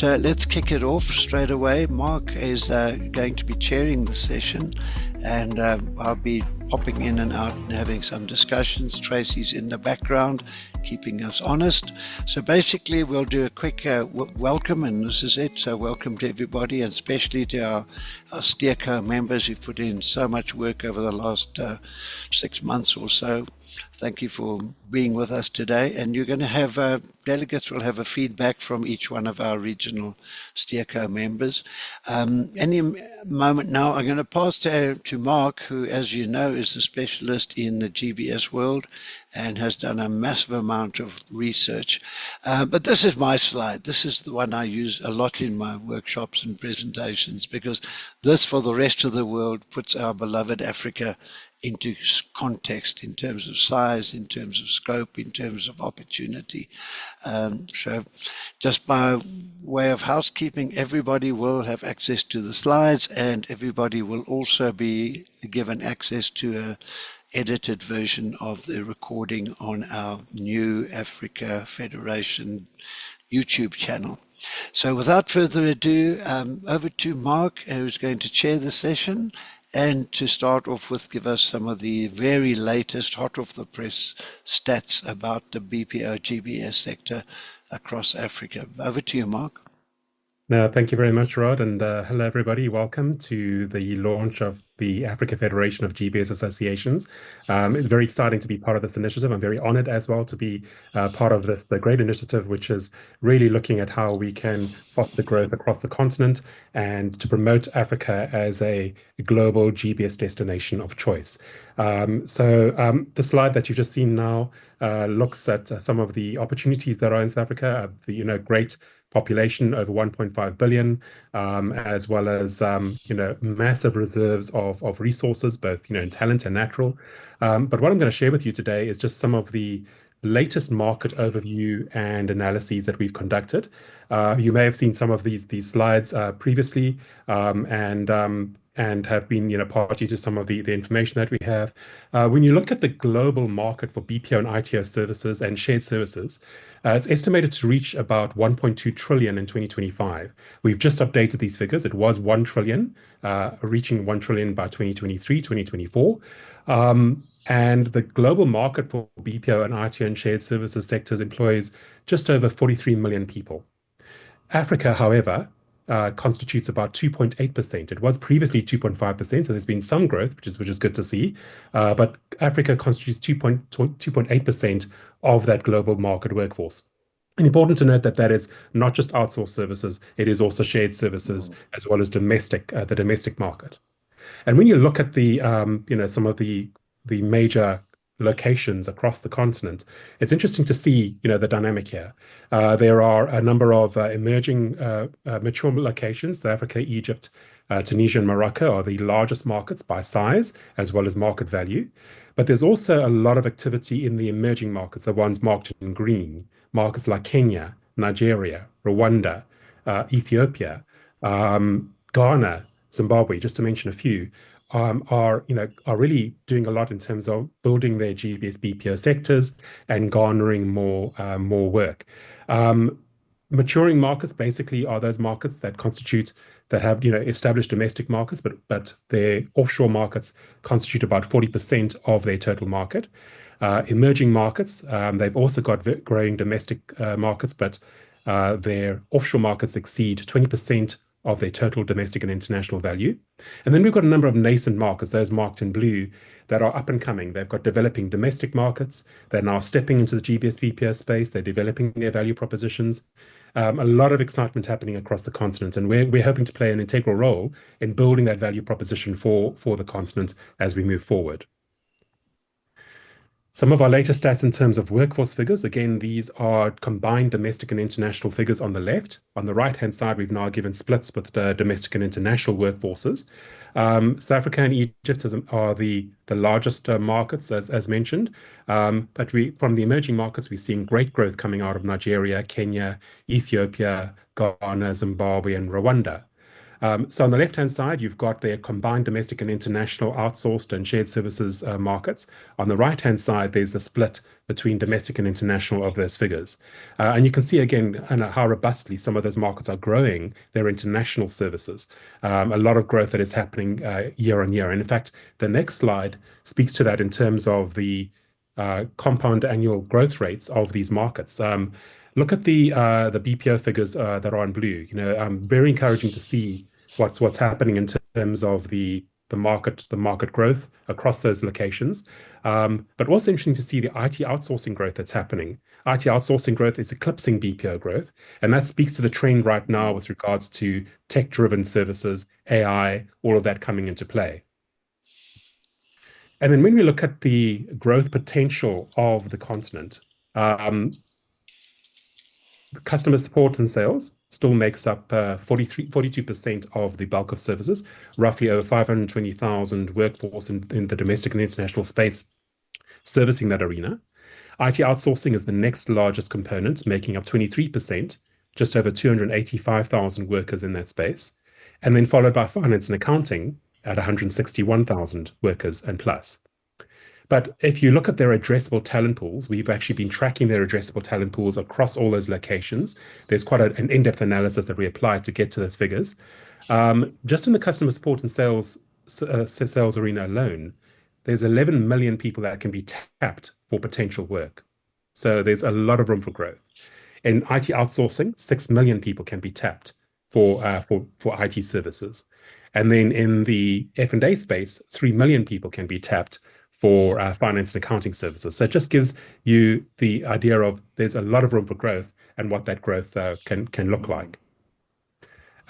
let's kick it off straight away. Mark is going to be chairing the session, and I'll be popping in and out and having some discussions. Tracy's in the background, keeping us honest. So basically, we'll do a quick welcome, and this is it. So welcome to everybody, and especially to our Steerco members who've put in so much work over the last 6 months or so. Thank you for being with us today. And you're going to have delegates will have a feedback from each one of our regional Steerco members. Any moment now, I'm going to pass to Mark, who, as you know, is a specialist in the GBS world and has done a massive amount of research. But this is my slide. This is the one I use a lot in my workshops and presentations, because this, for the rest of the world, puts our beloved Africa into context in terms of size, in terms of scope, in terms of opportunity. So just by way of housekeeping, everybody will have access to the slides, and everybody will also be given access to a edited version of the recording on our new Africa Federation YouTube channel. So without further ado, over to Mark, who's going to chair the session, and to start off with, give us some of the very latest hot off the press stats about the BPO GBS sector across Africa. Over to you, Mark. No, thank you very much, Rod, and hello, everybody. Welcome to the launch of the Africa Federation of GBS Associations. It's very exciting to be part of this initiative. I'm very honored as well to be part of the great initiative, which is really looking at how we can foster growth across the continent and to promote Africa as a global GBS destination of choice. The slide that you've just seen now looks at some of the opportunities that are in South Africa, the great population, over 1.5 billion, as well as massive reserves of resources, both in talent and natural. But what I'm going to share with you today is just some of the latest market overview and analyses that we've conducted. You may have seen some of these slides previously, and have been party to some of the information that we have. When you look at the global market for BPO and ITO services and shared services, it's estimated to reach about 1.2 trillion in 2025. We've just updated these figures. It was 1 trillion, reaching 1 trillion by 2023, 2024. And the global market for BPO and ITO and shared services sectors employs just over 43 million people. Africa, however, constitutes about 2.8%. It was previously 2.5%, so there's been some growth, which is good to see. But Africa constitutes 2.8% of that global market workforce. And important to note that that is not just outsourced services; it is also shared services as well as the domestic market. And when you look at the some of the major locations across the continent, it's interesting to see the dynamic here. There are a number of emerging mature locations. South Africa, Egypt, Tunisia, and Morocco are the largest markets by size as well as market value. But there's also a lot of activity in the emerging markets, the ones marked in green, markets like Kenya, Nigeria, Rwanda, Ethiopia, Ghana, Zimbabwe, just to mention a few. Are really doing a lot in terms of building their GBS BPO sectors and garnering more work. Maturing markets basically are those markets that have established domestic markets, but their offshore markets constitute about 40% of their total market. Emerging markets, they've also got growing domestic markets, but their offshore markets exceed 20% of their total domestic and international value. And then we've got a number of nascent markets, those marked in blue, that are up and coming. They've got developing domestic markets. They're now stepping into the GBS BPO space. They're developing their value propositions. A lot of excitement happening across the continent, and we're hoping to play an integral role in building that value proposition for the continent as we move forward. Some of our latest stats in terms of workforce figures, again, these are combined domestic and international figures on the left. On the right-hand side, we've now given splits with the domestic and international workforces. South Africa and Egypt are the largest markets, as mentioned. But from the emerging markets, we're seeing great growth coming out of Nigeria, Kenya, Ethiopia, Ghana, Zimbabwe, and Rwanda. So on the left-hand side, you've got their combined domestic and international outsourced and shared services markets. On the right-hand side, there's the split between domestic and international of those figures. And you can see again how robustly some of those markets are growing their international services. A lot of growth that is happening year on year. And in fact, the next slide speaks to that in terms of the compound annual growth rates of these markets. Look at the BPO figures that are in blue. Very encouraging to see what's happening in terms of the market growth across those locations. But also interesting to see the IT outsourcing growth that's happening. IT outsourcing growth is eclipsing BPO growth, and that speaks to the trend right now with regards to tech-driven services, AI, all of that coming into play. And then when we look at the growth potential of the continent, customer support and sales still makes up 42% of the bulk of services, roughly over 520,000 workforce in the domestic and international space servicing that arena. IT outsourcing is the next largest component, making up 23%, just over 285,000 workers in that space, and then followed by finance and accounting at 161,000 workers and plus. But if you look at their addressable talent pools, we've actually been tracking their addressable talent pools across all those locations. There's quite an in-depth analysis that we applied to get to those figures. Just in the customer support and sales arena alone, there's 11 million people that can be tapped for potential work. So there's a lot of room for growth. In IT outsourcing, 6 million people can be tapped for IT services. And then in the F&A space, 3 million people can be tapped for finance and accounting services. So it just gives you the idea of there's a lot of room for growth and what that growth can look like.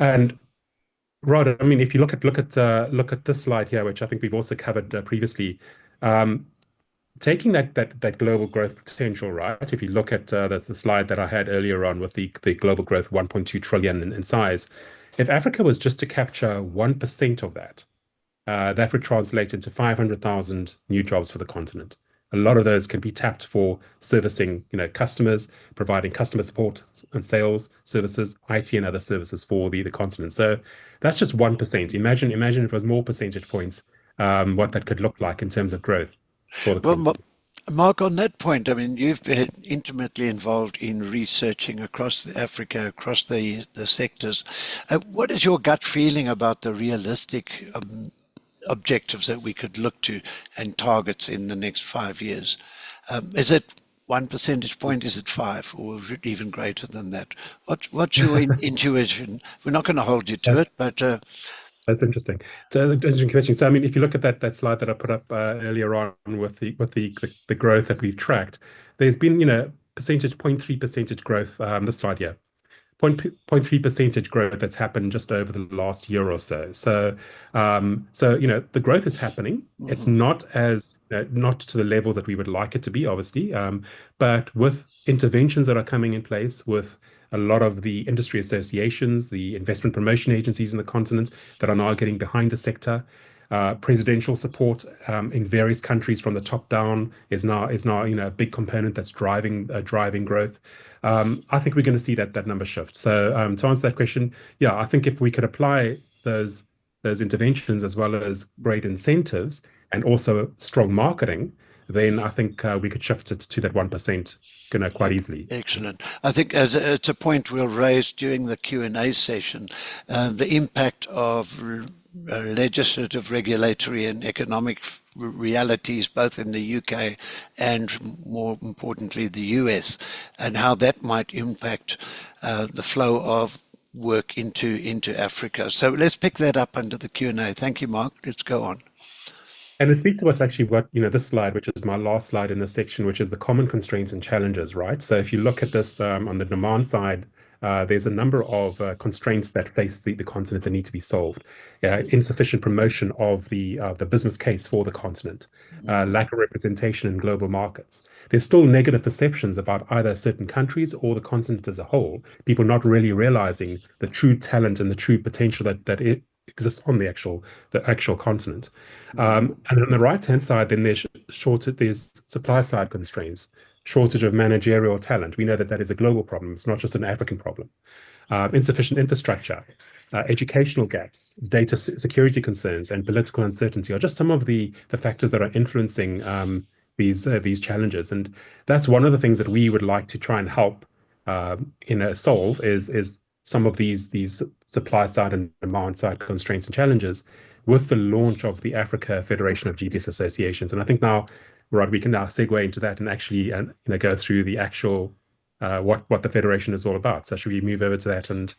And Rod, I mean, if you look at this slide here, which I think we've also covered previously, taking that global growth potential, right? If you look at the slide that I had earlier on with the global growth 1.2 trillion in size, if Africa was just to capture 1% of that, that would translate into 500,000 new jobs for the continent. A lot of those can be tapped for servicing, customers, providing customer support and sales services, IT and other services for the continent. So that's just 1%. Imagine if it was more percentage points, what that could look like in terms of growth for the continent. Mark, on that point, I mean, you've been intimately involved in researching across Africa, across the sectors. What is your gut feeling about the realistic objectives that we could look to and targets in the next 5 years? Is it 1 percentage point? Is it 5, or is it even greater than that? What's your intuition? We're not going to hold you to it, but that's interesting. So interesting question. So I mean, if you look at that slide that I put up earlier on with the growth that we've tracked, there's been 0.3 percentage growth. This slide here. 0.3 percentage growth that's happened just over the last year or so. So, the growth is happening. It's not not to the levels that we would like it to be, obviously, but with interventions that are coming in place, with a lot of the industry associations, the investment promotion agencies in the continent that are now getting behind the sector. Presidential support in various countries from the top down is now a big component that's driving growth. I think we're going to see that number shift. So to answer that question, yeah, I think if we could apply those interventions as well as great incentives and also strong marketing, then I think we could shift it to that 1%, quite easily. Excellent. I think as it's a point we'll raise during the Q&A session, the impact of legislative, regulatory and economic realities both in the UK and more importantly the US, and how that might impact the flow of work into Africa. So let's pick that up under the Q&A. Thank you, Mark. Let's go on. And it speaks to what this slide, which is my last slide in this section, which is the common constraints and challenges, right? So if you look at this on the demand side, there's a number of constraints that face the continent that need to be solved. Insufficient promotion of the business case for the continent, lack of representation in global markets. There's still negative perceptions about either certain countries or the continent as a whole. People not really realizing the true talent and the true potential that it exists on the actual continent. And on the right-hand side, then there's supply side constraints, shortage of managerial talent. We know that is a global problem. It's not just an African problem. insufficient infrastructure, educational gaps, data security concerns, and political uncertainty are just some of the factors that are influencing these challenges. And that's one of the things that we would like to try and help solve is some of these supply side and demand side constraints and challenges with the launch of the Africa Federation of GBS Associations. And I think now, Rod, we can now segue into that and actually go through the actual what the federation is all about. So should we move over to that and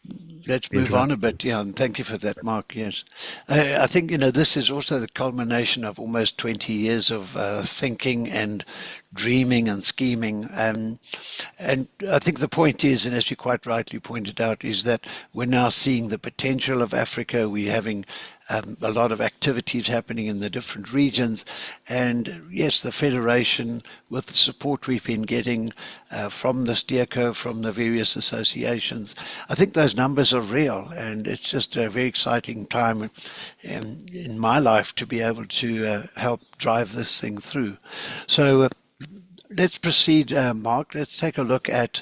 Let's move on a bit, yeah, and thank you for that, Mark. Yes, I think this is also the culmination of almost 20 years of thinking and dreaming and scheming, and I think the point is, and as you quite rightly pointed out, is that we're now seeing the potential of Africa. We're having a lot of activities happening in the different regions. And yes, the Federation, with the support we've been getting from the Steerco, from the various associations, I think those numbers are real. And it's just a very exciting time in my life to be able to help drive this thing through. So let's proceed, Mark. Let's take a look at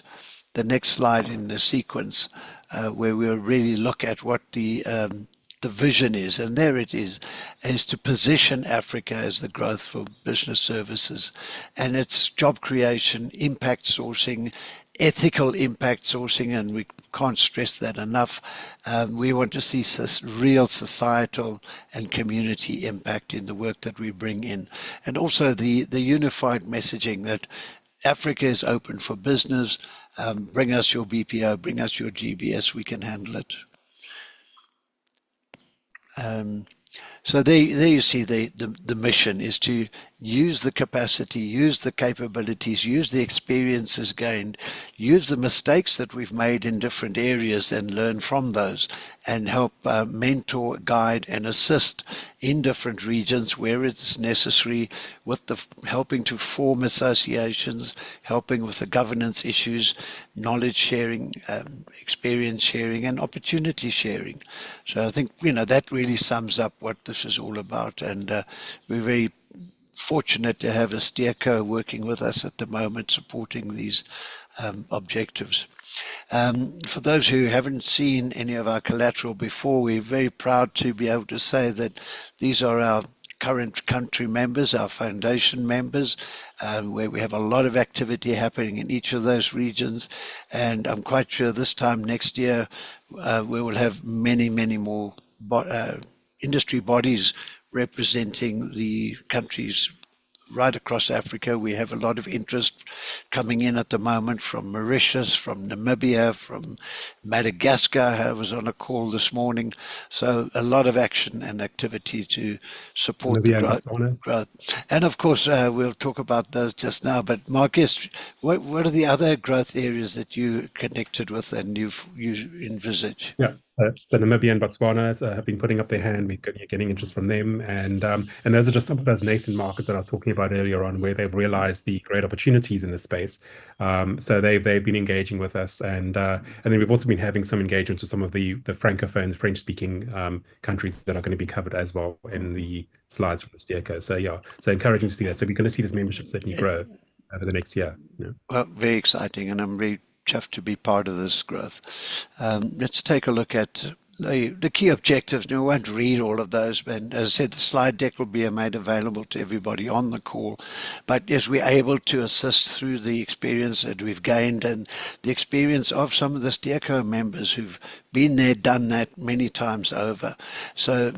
the next slide in the sequence, where we'll really look at what the vision is, and there it is to position Africa as the growth for business services, and it's job creation, impact sourcing, ethical impact sourcing, and we can't stress that enough. We want to see real societal and community impact in the work that we bring in, and also the unified messaging that Africa is open for business. Bring us your BPO, bring us your GBS, we can handle it. So there you see the mission is to use the capacity, use the capabilities, use the experiences gained, use the mistakes that we've made in different areas and learn from those, and help mentor, guide, and assist in different regions where it's necessary, with the helping to form associations, helping with the governance issues, knowledge sharing, experience sharing, and opportunity sharing. So I think that really sums up what this is all about, and we're very fortunate to have a Steerco working with us at the moment, supporting these objectives. For those who haven't seen any of our collateral before, we're very proud to be able to say that these are our current country members, our foundation members, where we have a lot of activity happening in each of those regions. And I'm quite sure this time next year, we will have many, many more industry bodies representing the countries right across Africa. We have a lot of interest coming in at the moment from Mauritius, from Namibia, from Madagascar. I was on a call this morning. So a lot of action and activity to support the growth. And of course, we'll talk about those just now. But Marcus, what are the other growth areas that you connected with and you envisage? Yeah. So Namibia and Botswana have been putting up their hand. We're getting interest from them, and those are just some of those nascent markets that I was talking about earlier on, where they've realized the great opportunities in this space. So they've been engaging with us, and then we've also been having some engagements with some of the francophone, French-speaking countries that are going to be covered as well in the slides from the Steerco. So yeah, so encouraging to see that. So we're going to see this membership certainly grow over the next year. Yeah. Well, very exciting, and I'm really chuffed to be part of this growth. Let's take a look at the key objectives. Now, I won't read all of those, but as I said, the slide deck will be made available to everybody on the call. But yes, we're able to assist through the experience that we've gained and the experience of some of the Steerco members who've been there, done that many times over. So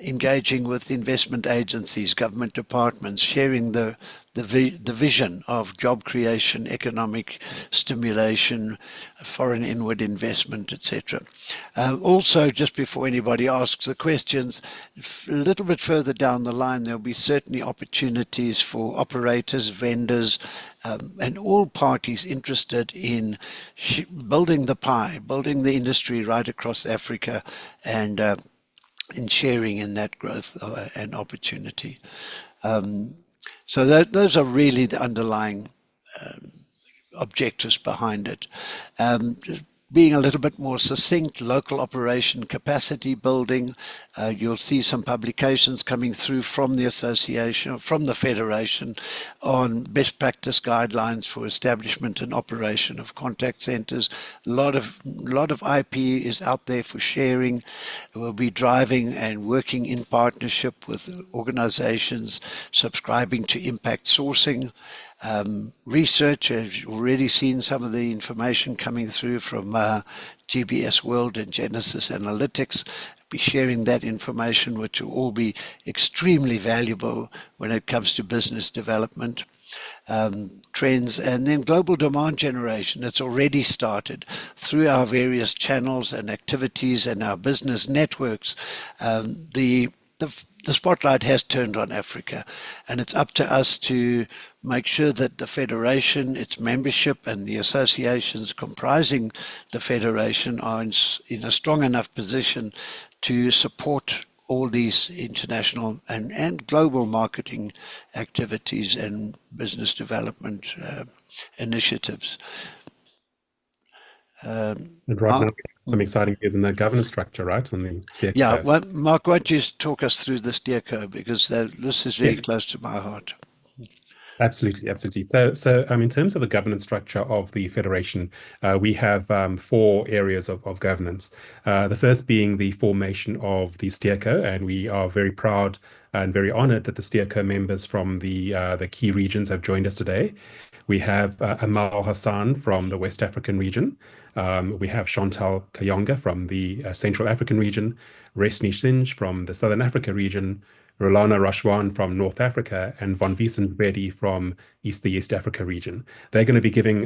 engaging with investment agencies, government departments, sharing the vision of job creation, economic stimulation, foreign inward investment, etc. Also, just before anybody asks the questions, a little bit further down the line, there'll be certainly opportunities for operators, vendors, and all parties interested in building the pie, building the industry right across Africa, and in sharing in that growth and opportunity. So those are really the underlying objectives behind it. being a little bit more succinct, local operation capacity building. You'll see some publications coming through from the association, from the federation, on best practice guidelines for establishment and operation of contact centers. A lot of IP is out there for sharing. We'll be driving and working in partnership with organizations subscribing to impact sourcing. Research, I've already seen some of the information coming through from GBS World and Genesis Analytics. Be sharing that information, which will all be extremely valuable when it comes to business development. Trends, and then global demand generation. It's already started through our various channels and activities and our business networks. The spotlight has turned on Africa, and it's up to us to make sure that the Federation, its membership, and the associations comprising the Federation are in a strong enough position to support all these international and global marketing activities and business development initiatives. And right now, some exciting news in the governance structure, right? On the steer Yeah, curve. well, Mark, why don't you talk us through the steer curve, because this is very Yes. close to my heart. Absolutely, absolutely. So, in terms of the governance structure of the federation, we have four areas of governance. The first being the formation of the steerco, and we are very proud and very honored that the steerco members from the key regions have joined us today. We have Amal Hassan from the West African region. We have Chantal Kayonga from the Central African region, Resni Sinj from the Southern Africa region, Rolana Rashwan from North Africa, and Von Wiesen Bedi from the East Africa region. They're going to be giving,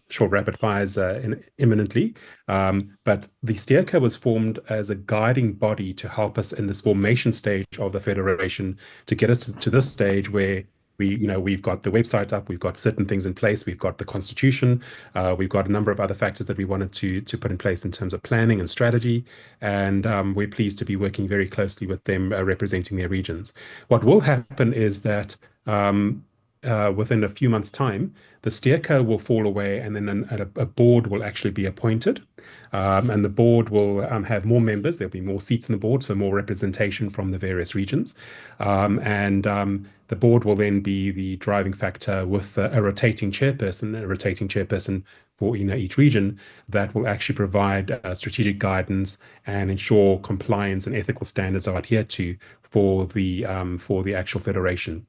short rapid fires imminently. But the steerco was formed as a guiding body to help us in this formation stage of the federation, to get us to this stage where we've got the website up, we've got certain things in place, we've got the constitution, we've got a number of other factors that we wanted to put in place in terms of planning and strategy, and we're pleased to be working very closely with them representing their regions. What will happen is that within a few months' time, the steerco will fall away, and then a board will actually be appointed. And the board will have more members. There'll be more seats in the board, so more representation from the various regions. And the board will then be the driving factor with a rotating chairperson for each region that will actually provide strategic guidance and ensure compliance and ethical standards are adhered to for the actual federation.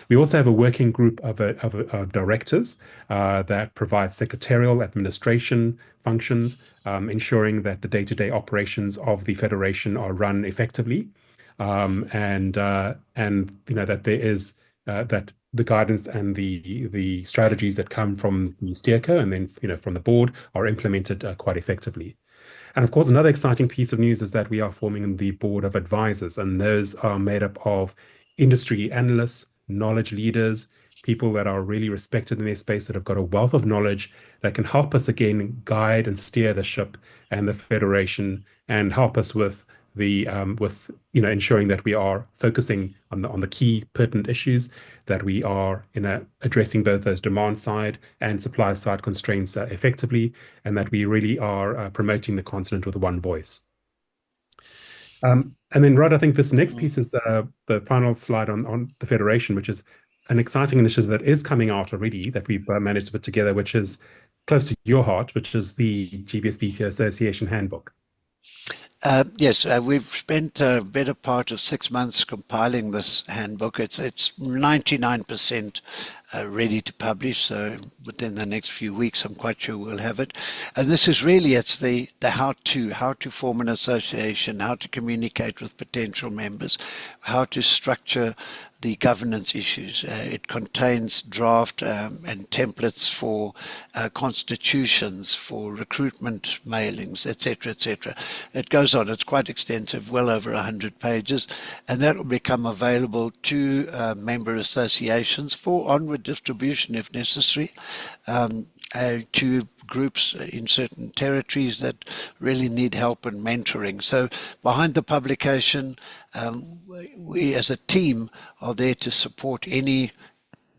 We also have a working group of directors that provide secretarial administration functions, ensuring that the day-to-day operations of the federation are run effectively, and that there is that the guidance and the strategies that come from the steerco and then from the board are implemented quite effectively. And of course, another exciting piece of news is that we are forming the board of advisors, and those are made up of industry analysts, knowledge leaders, people that are really respected in their space, that have got a wealth of knowledge that can help us again guide and steer the ship and the federation, and help us with ensuring that we are focusing on the key pertinent issues, that we are addressing both those demand side and supply side constraints effectively, and that we really are promoting the continent with one voice. And then, Rod, I think this next piece is the final slide on the Federation, which is an exciting initiative that is coming out already that we've managed to put together, which is close to your heart, which is the GBS BPO Association Handbook. Yes, we've spent a better part of 6 months compiling this handbook. It's 99% ready to publish, so within the next few weeks, I'm quite sure we'll have it. And this is really, it's the how to form an association, how to communicate with potential members, how to structure the governance issues. It contains draft and templates for constitutions, for recruitment mailings, etc., etc. It goes on. It's quite extensive, well over 100 pages, and that will become available to member associations for onward distribution if necessary, to groups in certain territories that really need help and mentoring. So behind the publication, we as a team are there to support any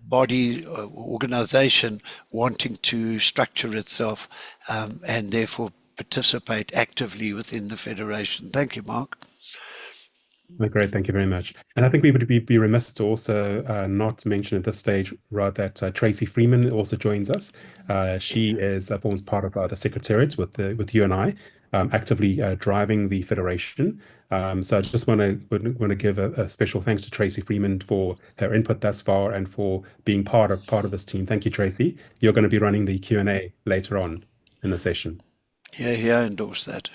body or organization wanting to structure itself and therefore participate actively within the Federation. Thank you, Mark. Great, thank you very much. And I think we would be remiss to also not mention at this stage, right, that Tracy Freeman also joins us. She forms part of the secretariat with you and I, actively driving the federation. So I just want to give a special thanks to Tracy Freeman for her input thus far and for being part of this team. Thank you, Tracy. You're going to be running the Q&A later on in the session. Yeah, I endorse that.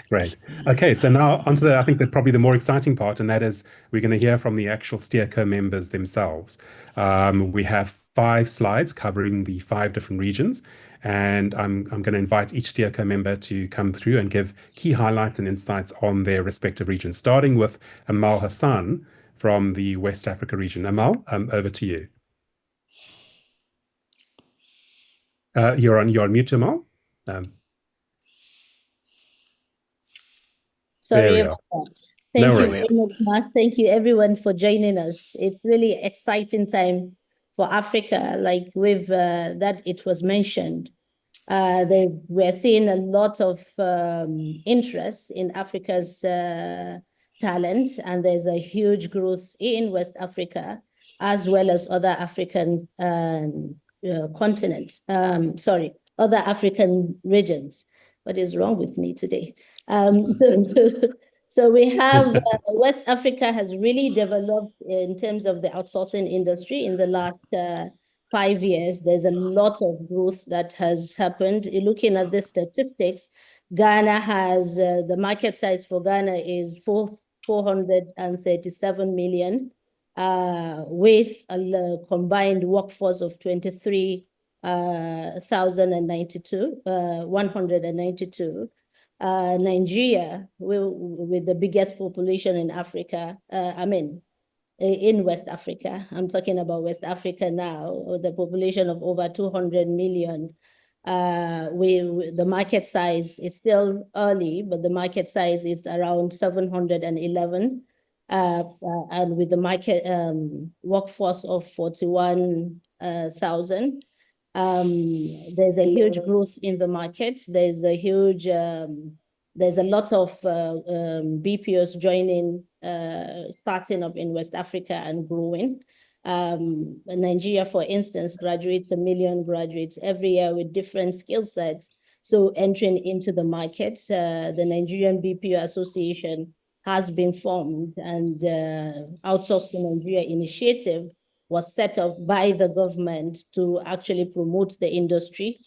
Great. Okay, so now onto I think probably the more exciting part, and that is we're going to hear from the actual SteerCo members themselves. We have 5 slides covering the 5 different regions, and I'm going to invite each SteerCo member to come through and give key highlights and insights on their respective regions, starting with Amal Hassan from the West Africa region. Amal, over to you. You're on mute, Amal. Sorry about that. Thank you very much, Mark. Thank you, everyone, for joining us. It's really exciting time for Africa, like that it was mentioned. We're seeing a lot of interest in Africa's talent, and there's a huge growth in West Africa, as well as other African continents. Other African regions. What is wrong with me today? So we have West Africa has really developed in terms of the outsourcing industry in the last 5 years. There's a lot of growth that has happened. Looking at the statistics, Ghana has the market size for Ghana is 437 million, with a combined workforce of 192. Nigeria, with the biggest population in Africa, in West Africa. I'm talking about West Africa now, with a population of over 200 million. The market size is still early, but the market size is around 711, and with the market workforce of 41,000. There's a huge growth in the market. There's a lot of BPOs joining, starting up in West Africa and growing. Nigeria, for instance, graduates 1 million graduates every year with different skill sets. So entering into the market, the Nigerian BPO Association has been formed, and Outsource to Nigeria initiative was set up by the government to actually promote the industry.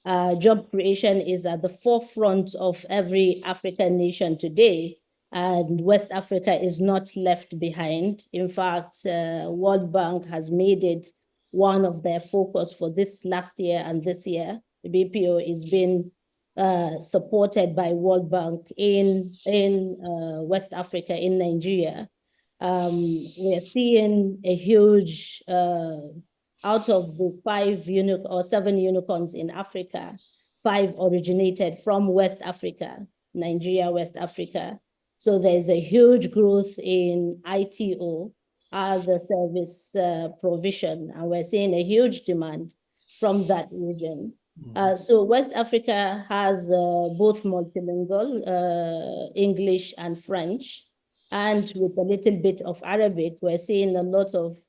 Job creation is at the forefront of every African nation today, and West Africa is not left behind. In fact, World Bank has made it one of their focus for this last year and this year. The BPO is being supported by World Bank in West Africa, in Nigeria. We're seeing a huge, out of the 7 unicorns in Africa, 5 originated from West Africa, Nigeria, West Africa. So there's a huge growth in ITO as a service provision, and we're seeing a huge demand from that region. So West Africa has both multilingual, English and French, and with a little bit of Arabic. We're seeing a lot of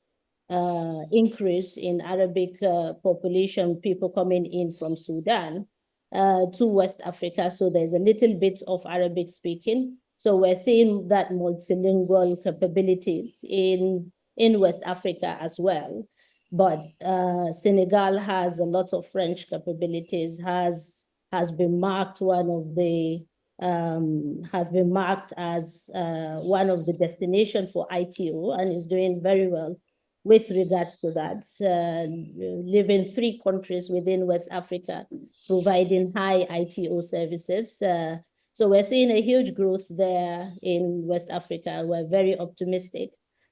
increase in Arabic population, people coming in from Sudan to West Africa. So there's a little bit of Arabic speaking. So we're seeing that multilingual capabilities in West Africa as well. But Senegal has a lot of French capabilities, has been marked as one of the destinations for ITO, and is doing very well with regards to that. Living 3 countries within West Africa, providing high ITO services. So we're seeing a huge growth there in West Africa. We're very optimistic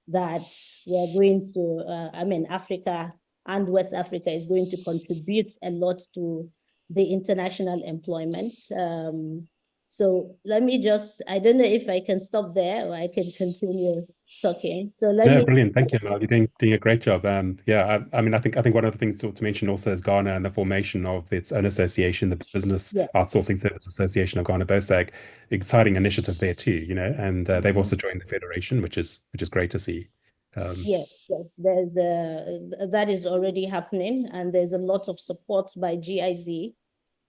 that we're going to, Africa and West Africa is going to contribute a lot to the international employment. So let me just, I don't know if I can stop there or I can continue talking. So let Yeah, me. brilliant. Thank you, Mel. You're doing a great job. Yeah, I mean, I think one of the things to mention also is Ghana and the formation of its own association, the Business Yeah. Outsourcing Service Association of Ghana, BOSAG. Exciting initiative there too, and they've also joined the federation, which is great to see. Yes, there's that is already happening, and there's a lot of support by GIZ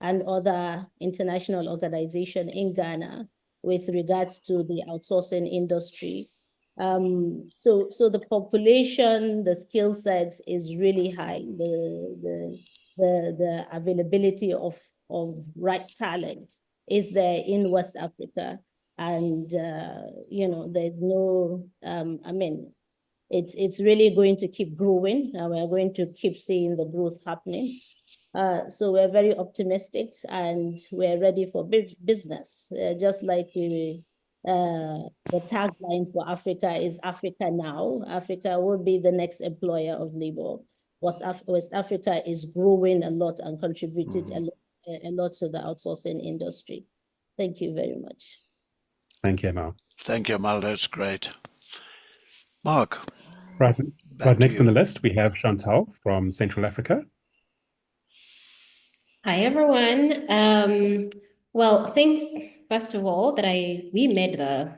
and other international organizations in Ghana with regards to the outsourcing industry. So the population, the skill sets is really high. The availability of right talent is there in West Africa, and there's no I mean, it's really going to keep growing, and we're going to keep seeing the growth happening. So we're very optimistic, and we're ready for business. Just like the tagline for Africa is Africa Now. Africa will be the next employer of labor. West Africa is growing a lot and contributed a lot to the outsourcing industry. Thank you very much. Thank you, Mel. Thank you, Mal. That's great. Mark, Right, back to next on you. the list, we have Chantal from Central Africa. Hi, everyone. Well, thanks, first of all, that we made the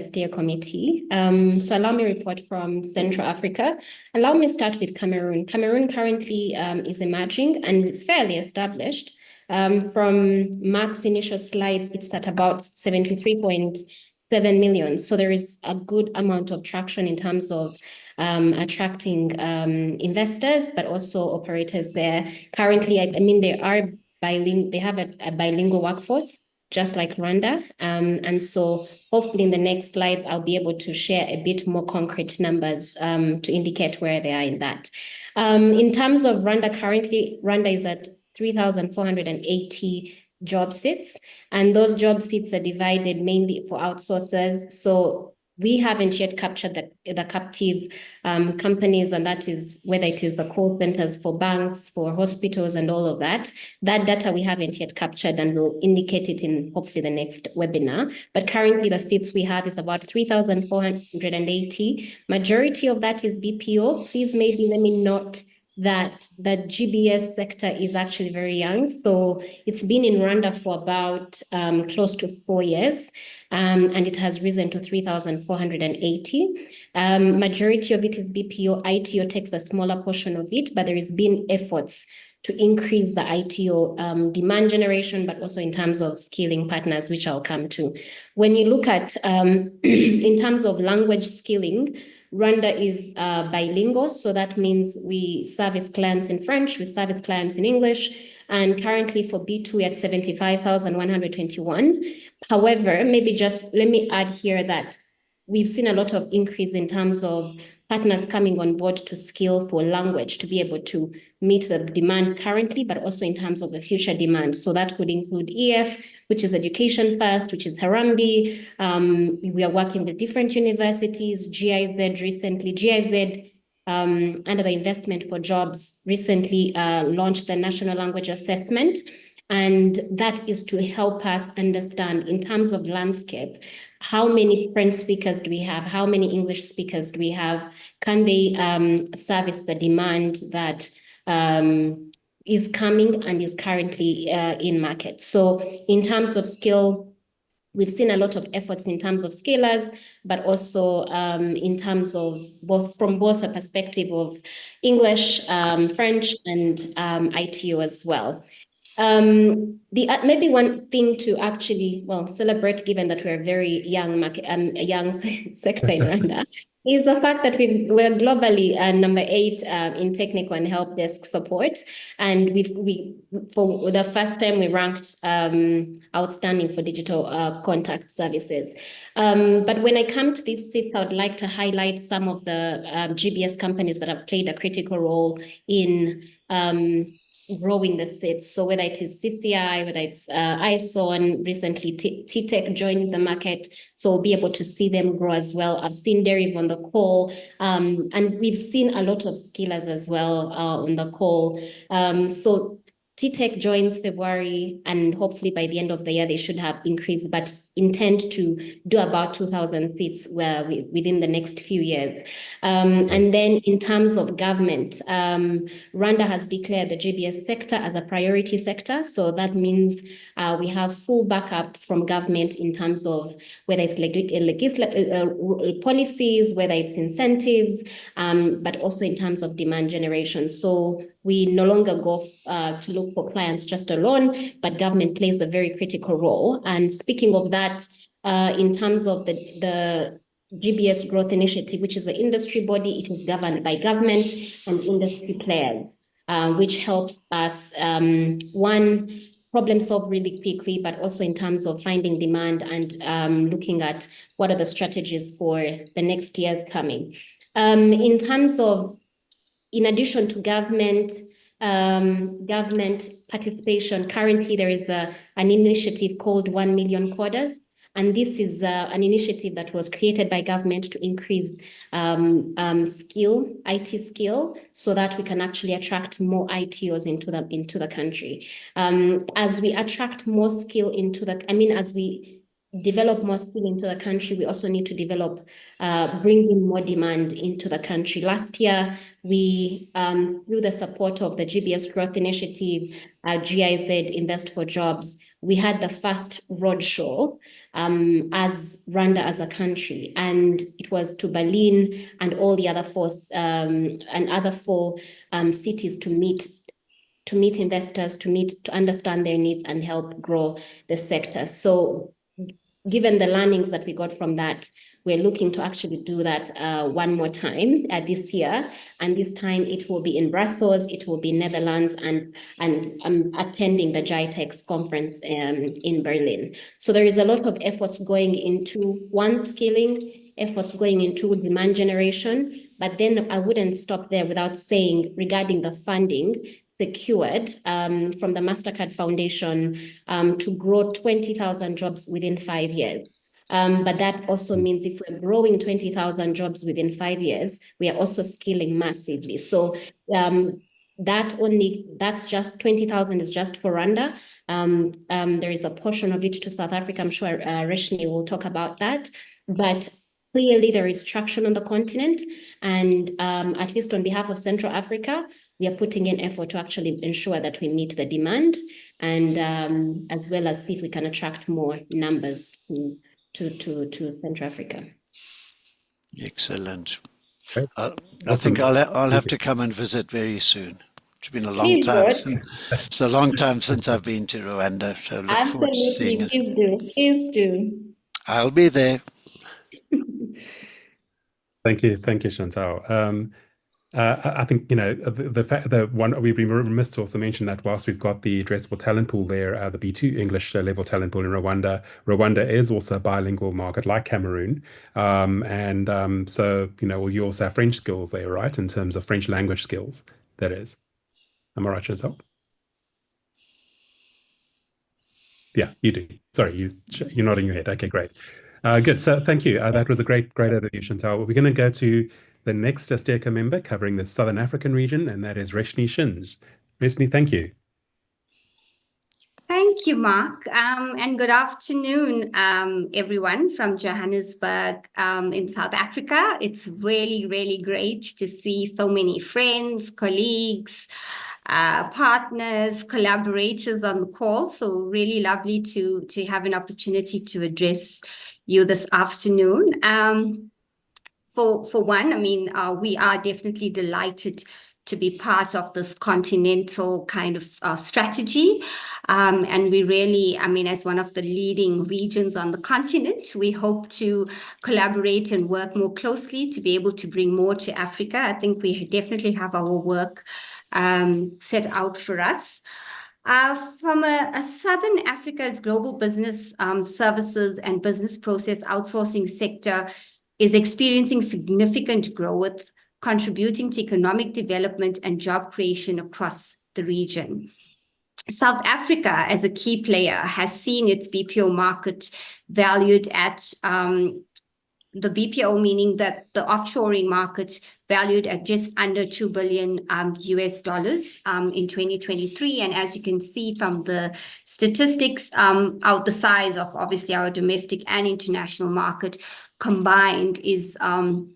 steer committee. So allow me to report from Central Africa. Allow me to start with Cameroon. Cameroon currently is emerging and it's fairly established. From Mark's initial slides, it's at about 73.7 million. So there is a good amount of traction in terms of attracting investors, but also operators there. Currently, I mean, they have a bilingual workforce, just like Rwanda. And so hopefully in the next slides, I'll be able to share a bit more concrete numbers to indicate where they are in that. In terms of Rwanda, currently, Rwanda is at 3,480 job seats, and those job seats are divided mainly for outsourcers. So we haven't yet captured the captive companies, and that is whether it is the call centers for banks, for hospitals, and all of that. That data we haven't yet captured, and we'll indicate it in hopefully the next webinar. But currently the seats we have is about 3,480. Majority of that is BPO. Please maybe let me note that the GBS sector is actually very young. So it's been in Rwanda for about close to 4 years, and it has risen to 3,480. Majority of it is BPO. ITO takes a smaller portion of it, but there has been efforts to increase the ITO demand generation, but also in terms of skilling partners, which I'll come to. When you look at, in terms of language skilling, Rwanda is bilingual, so that means we service clients in French, we service clients in English, and currently for B2 we're at 75,121. However, maybe just let me add here that we've seen a lot of increase in terms of partners coming on board to skill for language to be able to meet the demand currently, but also in terms of the future demand. So that could include EF, which is Education First, which is Harambee. We are working with different universities, GIZ recently. GIZ, under the Investment for Jobs, recently launched the National Language Assessment. And that is to help us understand in terms of landscape, how many French speakers do we have? How many English speakers do we have? Can they service the demand that is coming and is currently in market? So in terms of skill, we've seen a lot of efforts in terms of scalers, but also in terms of from both a perspective of English, French, and ITO as well. Maybe one thing to actually, celebrate, given that we're a very young sector in Rwanda, is the fact that we're globally number 8 in technical and help desk support, and for the first time we ranked outstanding for digital contact services. But when I come to these seats, I would like to highlight some of the GBS companies that have played a critical role in growing the seats. So whether it is CCI, whether it's ISO, and recently T-Tech joined the market, so we'll be able to see them grow as well. I've seen Deriv on the call, and we've seen a lot of skillers as well on the call. So TTEC joins February, and hopefully by the end of the year, they should have increased, but intend to do about 2,000 seats within the next few years. And then in terms of government, Rwanda has declared the GBS sector as a priority sector. So that means we have full backup from government in terms of whether it's policies, whether it's incentives, but also in terms of demand generation. So we no longer go to look for clients just alone, but government plays a very critical role. And speaking of that, in terms of the GBS Growth Initiative, which is the industry body, it is governed by government and industry players, which helps us, one, problem solve really quickly, but also in terms of finding demand and looking at what are the strategies for the next years coming. In terms of, in addition to government participation, currently there is an initiative called 1 million coders. And this is an initiative that was created by government to increase IT skill, so that we can actually attract more ITOs into the country. As we attract more skill as we develop more skill into the country, we also need to bring in more demand into the country. Last year, we, through the support of the GBS Growth Initiative, GIZ, Invest for Jobs, we had the first roadshow as Rwanda as a country, and it was to Berlin and all the other four cities to meet investors, to understand their needs and help grow the sector. So given the learnings that we got from that, we're looking to actually do that one more time this year. And this time it will be in Brussels, it will be Netherlands, and I'm attending the GITEX conference in Berlin. So there is a lot of efforts going into skilling, efforts going into demand generation. But then I wouldn't stop there without saying, regarding the funding secured from the MasterCard Foundation to grow 20,000 jobs within 5 years. But that also means if we're growing 20,000 jobs within 5 years, we are also scaling massively. So that's just 20,000 is just for Rwanda. There is a portion of it to South Africa. I'm sure Reshni will talk about that. But clearly there is traction on the continent, and at least on behalf of Central Africa, we are putting in effort to actually ensure that we meet the demand, and as well as see if we can attract more numbers to Central Africa. Excellent. Right. I think I'll have to come and visit very soon. It's been a long Please, time. It's a long time since I've been to Rwanda, so look forward to seeing it. Please do. I'll be there. Thank you, Chantal. I think the one we've been remiss to also mention that whilst we've got the addressable talent pool there, the B2 English level talent pool in Rwanda is also a bilingual market like Cameroon, so you also have French skills there, right? In terms of French language skills, that is. Am I right, Chantal? Yeah, you do. Sorry, you're nodding your head. Okay, great. Good. So thank you. That was a great overview, Chantal. We're going to go to the next STECA member covering the Southern African region, and that is Reshni Shinj. Reshni, thank you. Thank you, Mark. And good afternoon, everyone from Johannesburg in South Africa. It's really, really great to see so many friends, colleagues, partners, collaborators on the call. So really lovely to have an opportunity to address you this afternoon. For one, I mean, we are definitely delighted to be part of this continental kind of strategy. And we really, I mean, as one of the leading regions on the continent, we hope to collaborate and work more closely to be able to bring more to Africa. I think we definitely have our work set out for us. From a Southern Africa's global business services and business process outsourcing sector is experiencing significant growth, contributing to economic development and job creation across the region. South Africa, as a key player, has seen its BPO market valued at the BPO, meaning that the offshoring market valued at just under $2 billion US dollars in 2023. And as you can see from the statistics, out the size of obviously our domestic and international market combined is about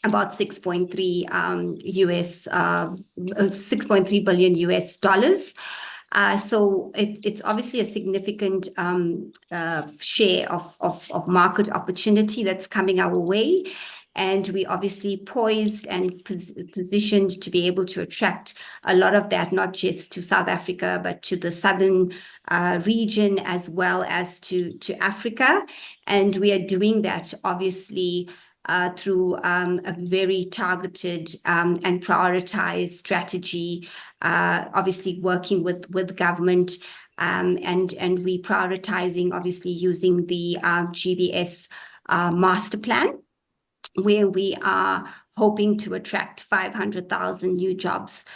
6.3 6.3 billion US dollars. So it's obviously a significant share of market opportunity that's coming our way. And we obviously poised and positioned to be able to attract a lot of that, not just to South Africa, but to the southern region as well as to Africa. And we are doing that obviously through a very targeted and prioritized strategy, obviously working with government, and we prioritizing obviously using the GBS master plan, where we are hoping to attract 500,000 new jobs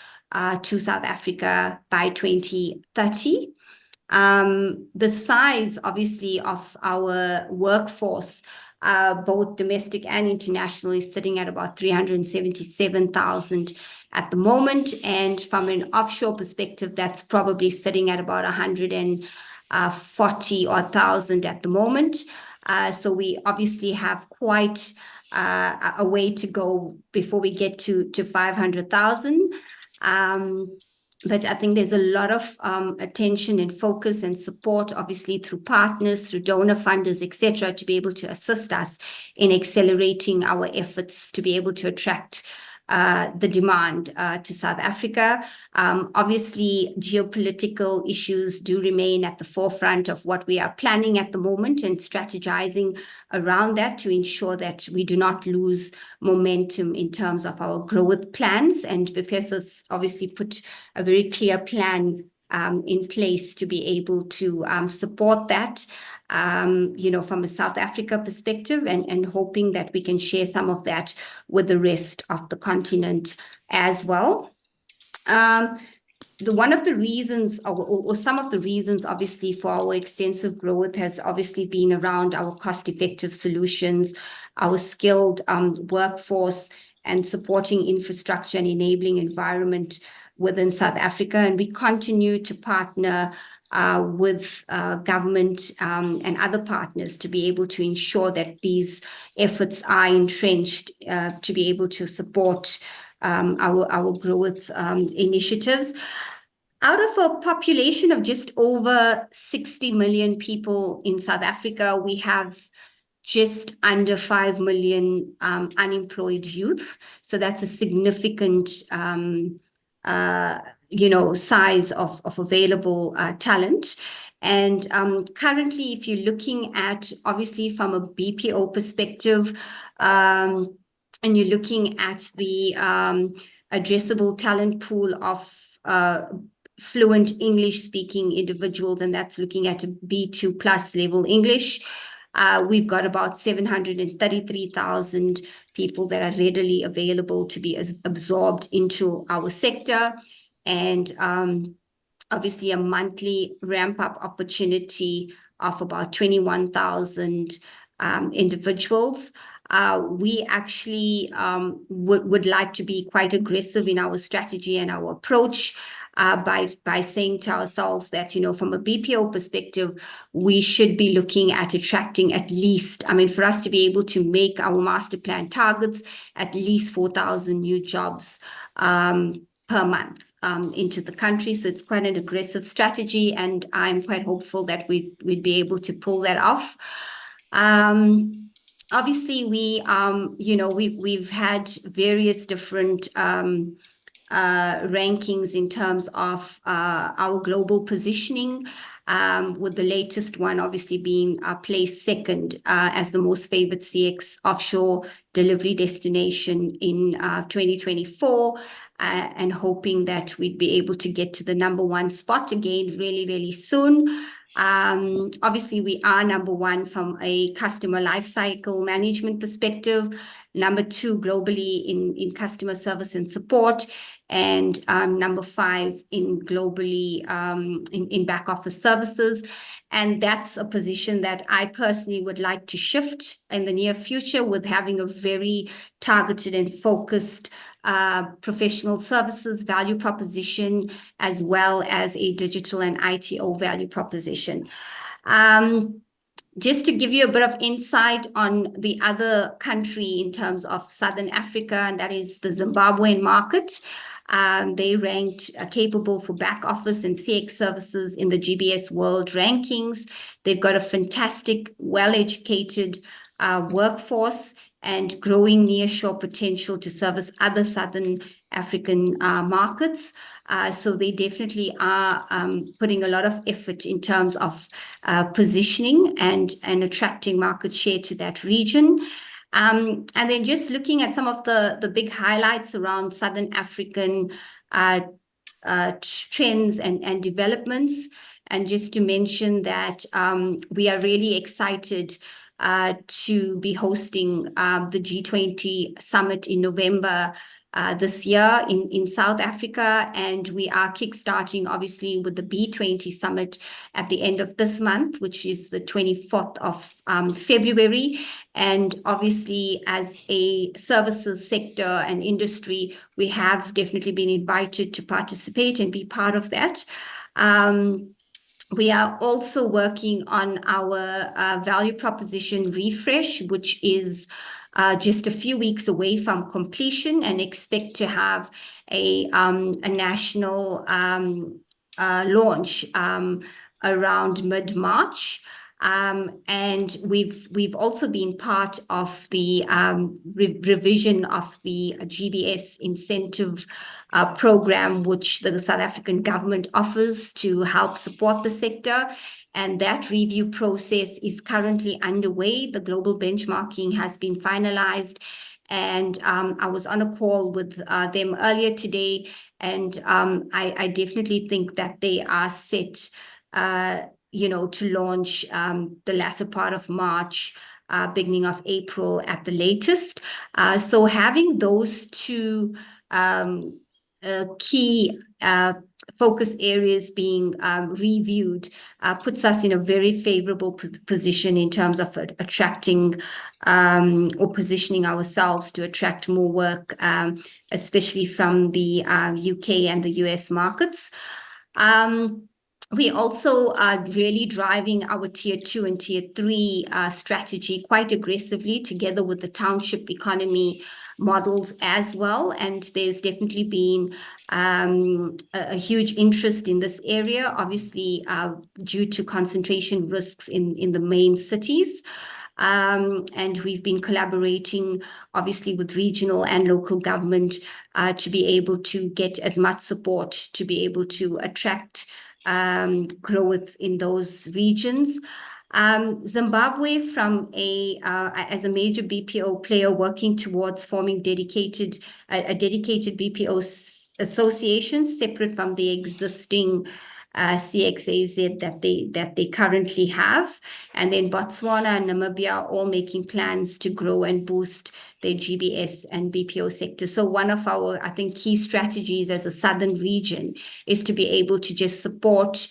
to South Africa by 2030. The size, obviously, of our workforce, both domestic and international, is sitting at about 377,000 at the moment. And from an offshore perspective, that's probably sitting at about 140,000 at the moment. So we obviously have quite a way to go before we get to 500,000. But I think there's a lot of attention and focus and support, obviously through partners, through donor funders, etc., to be able to assist us in accelerating our efforts to be able to attract the demand to South Africa. Obviously, geopolitical issues do remain at the forefront of what we are planning at the moment and strategizing around that to ensure that we do not lose momentum in terms of our growth plans. And BPS has obviously put a very clear plan in place to be able to support that, from a South Africa perspective, and hoping that we can share some of that with the rest of the continent as well. One of the reasons, or some of the reasons, obviously, for our extensive growth has obviously been around our cost-effective solutions, our skilled workforce, and supporting infrastructure and enabling environment within South Africa. And we continue to partner with government and other partners to be able to ensure that these efforts are entrenched to be able to support our growth initiatives. Out of a population of just over 60 million people in South Africa, we have just under 5 million unemployed youth. So that's a significant size of available talent. And currently, if you're looking at, obviously, from a BPO perspective, and you're looking at the addressable talent pool of fluent English-speaking individuals, and that's looking at a B2 plus level English, we've got about 733,000 people that are readily available to be absorbed into our sector. And obviously a monthly ramp-up opportunity of about 21,000 individuals. We actually would like to be quite aggressive in our strategy and our approach by saying to ourselves that, from a BPO perspective, we should be looking at attracting at least, for us to be able to make our master plan targets, at least 4,000 new jobs per month into the country. So it's quite an aggressive strategy, and I'm quite hopeful that we'd be able to pull that off. Obviously, we've had various different rankings in terms of our global positioning, with the latest one obviously being placed second as the most favored CX offshore delivery destination in 2024, and hoping that we'd be able to get to the #1 spot again really, really soon. Obviously, we are #1 from a customer lifecycle management perspective, #2 globally in customer service and support, and #5 in globally in back office services. And that's a position that I personally would like to shift in the near future, with having a very targeted and focused professional services value proposition, as well as a digital and ITO value proposition. Just to give you a bit of insight on the other country in terms of Southern Africa, and that is the Zimbabwean market. They ranked capable for back office and CX services in the GBS World Rankings. They've got a fantastic, well-educated workforce and growing nearshore potential to service other Southern African markets. So they definitely are putting a lot of effort in terms of positioning and attracting market share to that region. And then just looking at some of the big highlights around Southern African trends and developments. And just to mention that we are really excited to be hosting the G20 summit in November this year in South Africa, and we are kickstarting obviously with the B20 summit at the end of this month, which is the 24th of February. And obviously, as a services sector and industry, we have definitely been invited to participate and be part of that. We are also working on our value proposition refresh, which is just a few weeks away from completion, and expect to have a national launch around mid-March. And we've also been part of the revision of the GBS incentive program, which the South African government offers to help support the sector. And that review process is currently underway. The global benchmarking has been finalized. And I was on a call with them earlier today, and I definitely think that they are set to launch the latter part of March, beginning of April at the latest. So having those two key focus areas being reviewed puts us in a very favorable position in terms of attracting or positioning ourselves to attract more work, especially from the UK and the US markets. We also are really driving our tier 2 and tier 3 strategy quite aggressively, together with the township economy models as well. And there's definitely been a huge interest in this area, obviously due to concentration risks in the main cities. And we've been collaborating, obviously, with regional and local government to be able to get as much support to be able to attract growth in those regions. Zimbabwe, as a major BPO player working towards forming a dedicated BPO association separate from the existing CXAZ that they currently have. And then Botswana and Namibia are all making plans to grow and boost their GBS and BPO sector. So one of our, I think, key strategies as a southern region is to be able to just support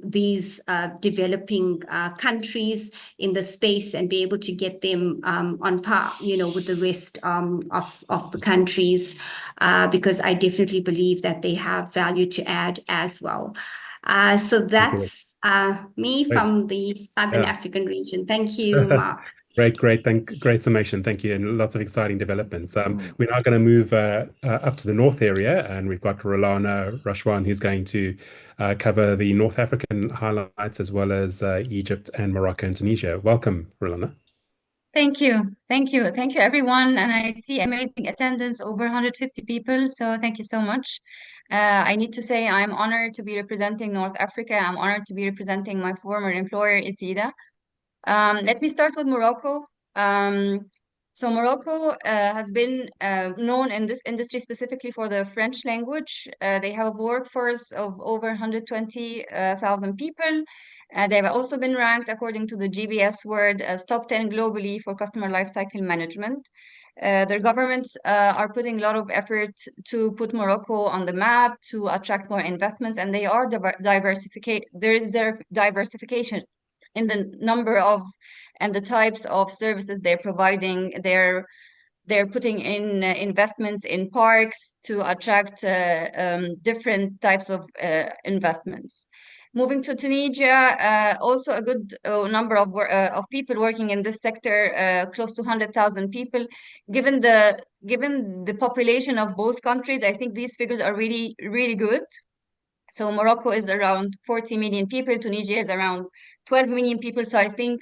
these developing countries in the space and be able to get them on par, with the rest of the countries, because I definitely believe that they have value to add as well. So that's me from the Southern African region. Thank you, Mark. Great summation. Thank you. And lots of exciting developments. We're now going to move up to the north area, and we've got Rolana Rashwan, who's going to cover the North African highlights, as well as Egypt and Morocco and Tunisia. Welcome, Rolana. Thank you, everyone. And I see amazing attendance, over 150 people. So thank you so much. I need to say I'm honored to be representing North Africa. I'm honored to be representing my former employer, Itida. Let me start with Morocco. So Morocco has been known in this industry specifically for the French language. They have a workforce of over 120,000 people. They've also been ranked, according to the GBS World, as top 10 globally for customer lifecycle management. Their governments are putting a lot of effort to put Morocco on the map, to attract more investments, and they are diversification. There is diversification in the number of and the types of services they're providing. They're putting in investments in parks to attract different types of investments. Moving to Tunisia, also a good number of people working in this sector, close to 100,000 people. Given the population of both countries, I think these figures are really, really good. So Morocco is around 40 million people, Tunisia is around 12 million people. So I think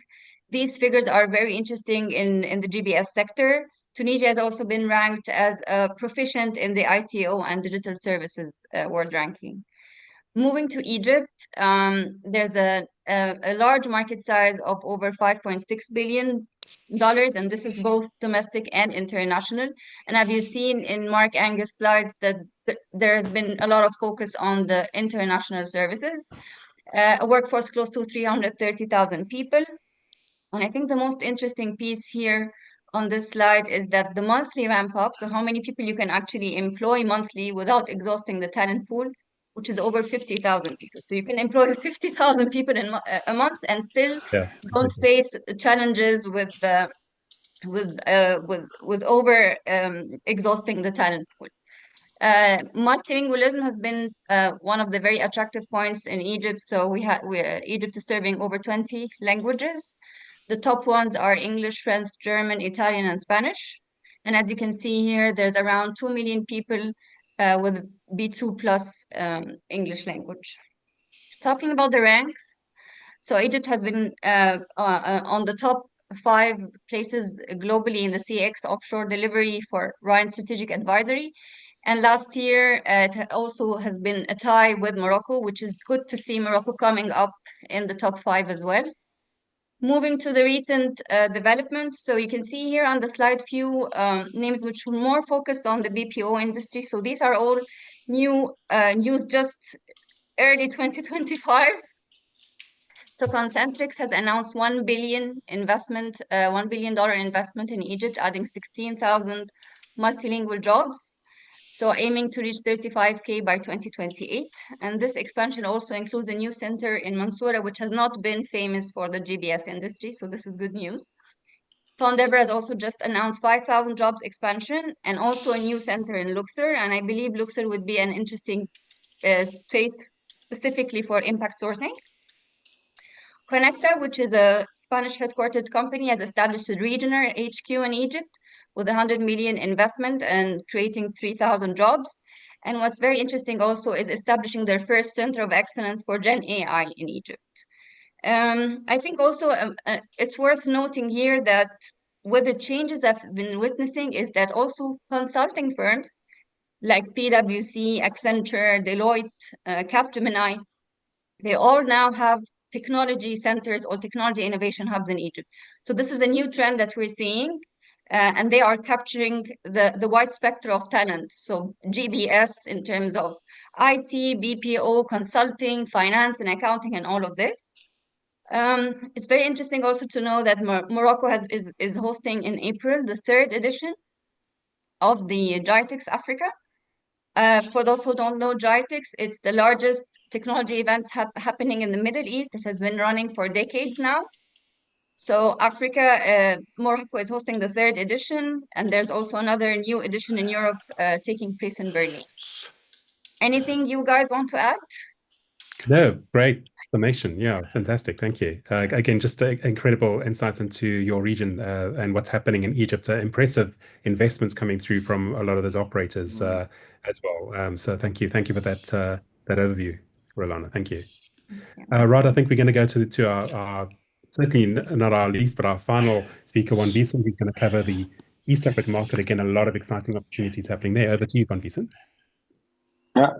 these figures are very interesting in the GBS sector. Tunisia has also been ranked as proficient in the ITO and digital services world ranking. Moving to Egypt, there's a large market size of over $5.6 billion, and this is both domestic and international. And have you seen in Mark Angus' slides that there has been a lot of focus on the international services, a workforce close to 330,000 people. And I think the most interesting piece here on this slide is that the monthly ramp up, so how many people you can actually employ monthly without exhausting the talent pool, which is over 50,000 people. So you can employ 50,000 people in a month and still don't face challenges with over exhausting the talent pool. Multilingualism has been one of the very attractive points in Egypt. So Egypt is serving over 20 languages. The top ones are English, French, German, Italian, and Spanish. And as you can see here, there's around 2 million people with B2 plus English language. Talking about the ranks, so Egypt has been on the top 5 places globally in the CX offshore delivery for Ryan Strategic Advisory. And last year, it also has been a tie with Morocco, which is good to see Morocco coming up in the top 5 as well. Moving to the recent developments, so you can see here on the slide few names which were more focused on the BPO industry. So these are all new news just early 2025. So Concentrix has announced $1 billion investment, $1 billion investment in Egypt, adding 16,000 multilingual jobs. So aiming to reach 35K by 2028. And this expansion also includes a new center in Mansoura, which has not been famous for the GBS industry. So this is good news. Fondebra has also just announced 5,000 jobs expansion and also a new center in Luxor. And I believe Luxor would be an interesting space specifically for impact sourcing. Connecta, which is a Spanish headquartered company, has established a regional HQ in Egypt with 100 million investment and creating 3,000 jobs. And what's very interesting also is establishing their first center of excellence for Gen AI in Egypt. I think also it's worth noting here that with the changes I've been witnessing is that also consulting firms like PwC, Accenture, Deloitte, Capgemini, they all now have technology centers or technology innovation hubs in Egypt. So this is a new trend that we're seeing, and they are capturing the wide spectrum of talent. So GBS in terms of IT, BPO, consulting, finance and accounting, and all of this. It's very interesting also to know that Morocco is hosting in April the 3rd edition of the GITEX Africa. For those who don't know GITEX, it's the largest technology events happening in the Middle East. It has been running for decades now. So Morocco is hosting the 3rd edition, and there's also another new edition in Europe taking place in Berlin. Anything you guys want to add? No, great information. Yeah, fantastic. Thank you. Again, just incredible insights into your region and what's happening in Egypt. Impressive investments coming through from a lot of those operators as well. So thank you. Thank you for that overview, Rolana. Thank you. Rod, I think we're going to go to our certainly not our least, but our final speaker, Van Wiesen, who's going to cover the East African market. Again, a lot of exciting opportunities happening there. Over to you, Van Wiesen. Yeah,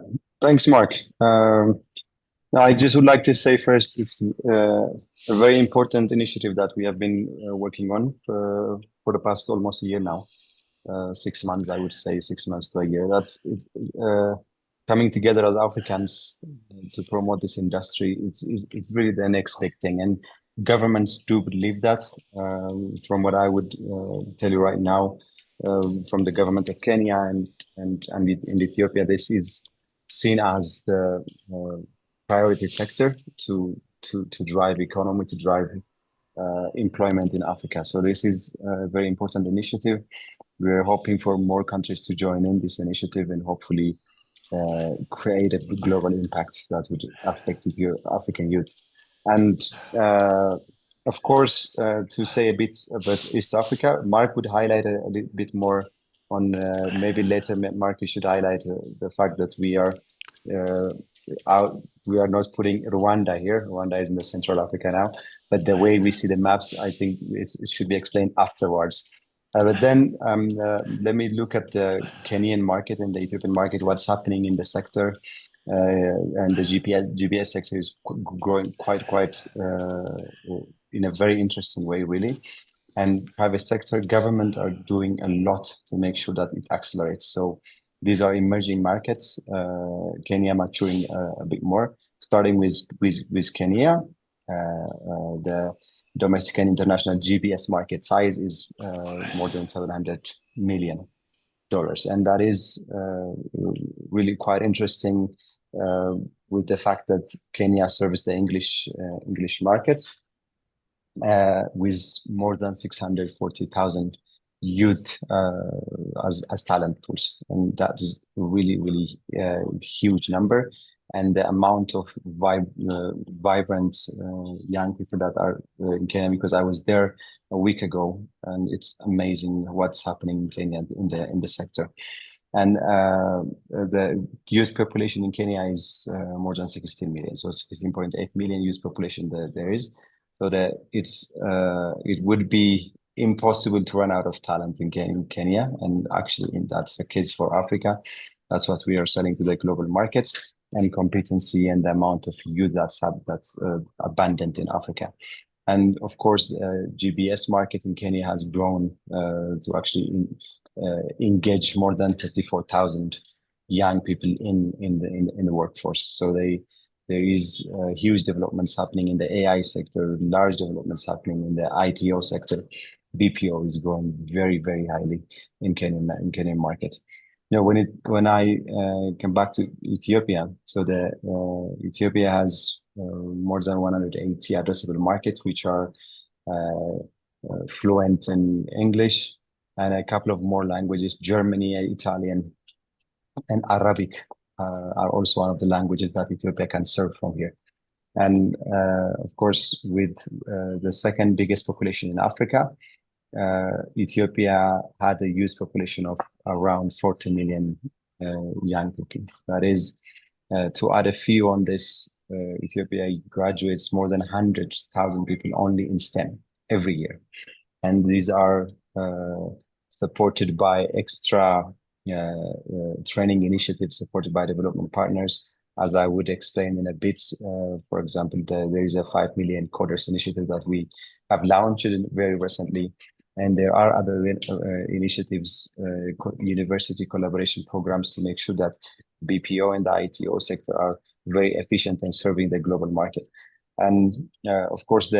thanks, Mark. I just would like to say first, it's a very important initiative that we have been working on for the past almost a year now. 6 months, I would say, 6 months to a year. That's coming together as Africans to promote this industry. It's really the next big thing, and governments do believe that. From what I would tell you right now, from the government of Kenya and in Ethiopia. This is seen as the priority sector to drive economy, to drive employment in Africa. So this is a very important initiative. We're hoping for more countries to join in this initiative and hopefully create a global impact that would affect African youth. And of course, to say a bit about East Africa, Mark would highlight a little bit more on maybe later. Mark, you should highlight the fact that we are not putting Rwanda here. Rwanda is in the Central Africa now, but the way we see the maps, I think it should be explained afterwards. But then let me look at the Kenyan market and the Ethiopian market, what's happening in the sector. And the GBS sector is growing quite in a very interesting way, really. And private sector, government are doing a lot to make sure that it accelerates. So these are emerging markets. Kenya maturing a bit more, starting with Kenya. The domestic and international GBS market size is more than $700 million. And that is really quite interesting with the fact that Kenya serves the English market with more than 640,000 youth as talent pools, and that is really huge number. And the amount of vibrant young people that are in Kenya, because I was there a week ago, and it's amazing what's happening in Kenya in the sector. And the youth population in Kenya is more than 16 million, so 16.8 million youth population there is. So that it would be impossible to run out of talent in Kenya, and actually that's the case for Africa. That's what we are selling to the global markets, and competency and the amount of youth that's abundant in Africa. And of course, the GBS market in Kenya has grown to actually engage more than 34,000 young people in the workforce. So there is huge developments happening in the AI sector, large developments happening in the ITO sector. BPO is growing very highly in Kenyan market. Now, when I come back to Ethiopia, so Ethiopia has more than 180 addressable markets, which are fluent in English and a couple of more languages. Germany, Italian, and Arabic are also one of the languages that Ethiopia can serve from here. And of course, with the second biggest population in Africa, Ethiopia had a youth population of around 40 million young people. That is, to add a few on this, Ethiopia graduates more than 100,000 people only in STEM every year. And these are supported by extra training initiatives supported by development partners. As I would explain in a bit, for example, there is a 5 million coders initiative that we have launched very recently. And there are other initiatives, university collaboration programs to make sure that BPO and the ITO sector are very efficient in serving the global market. And of course,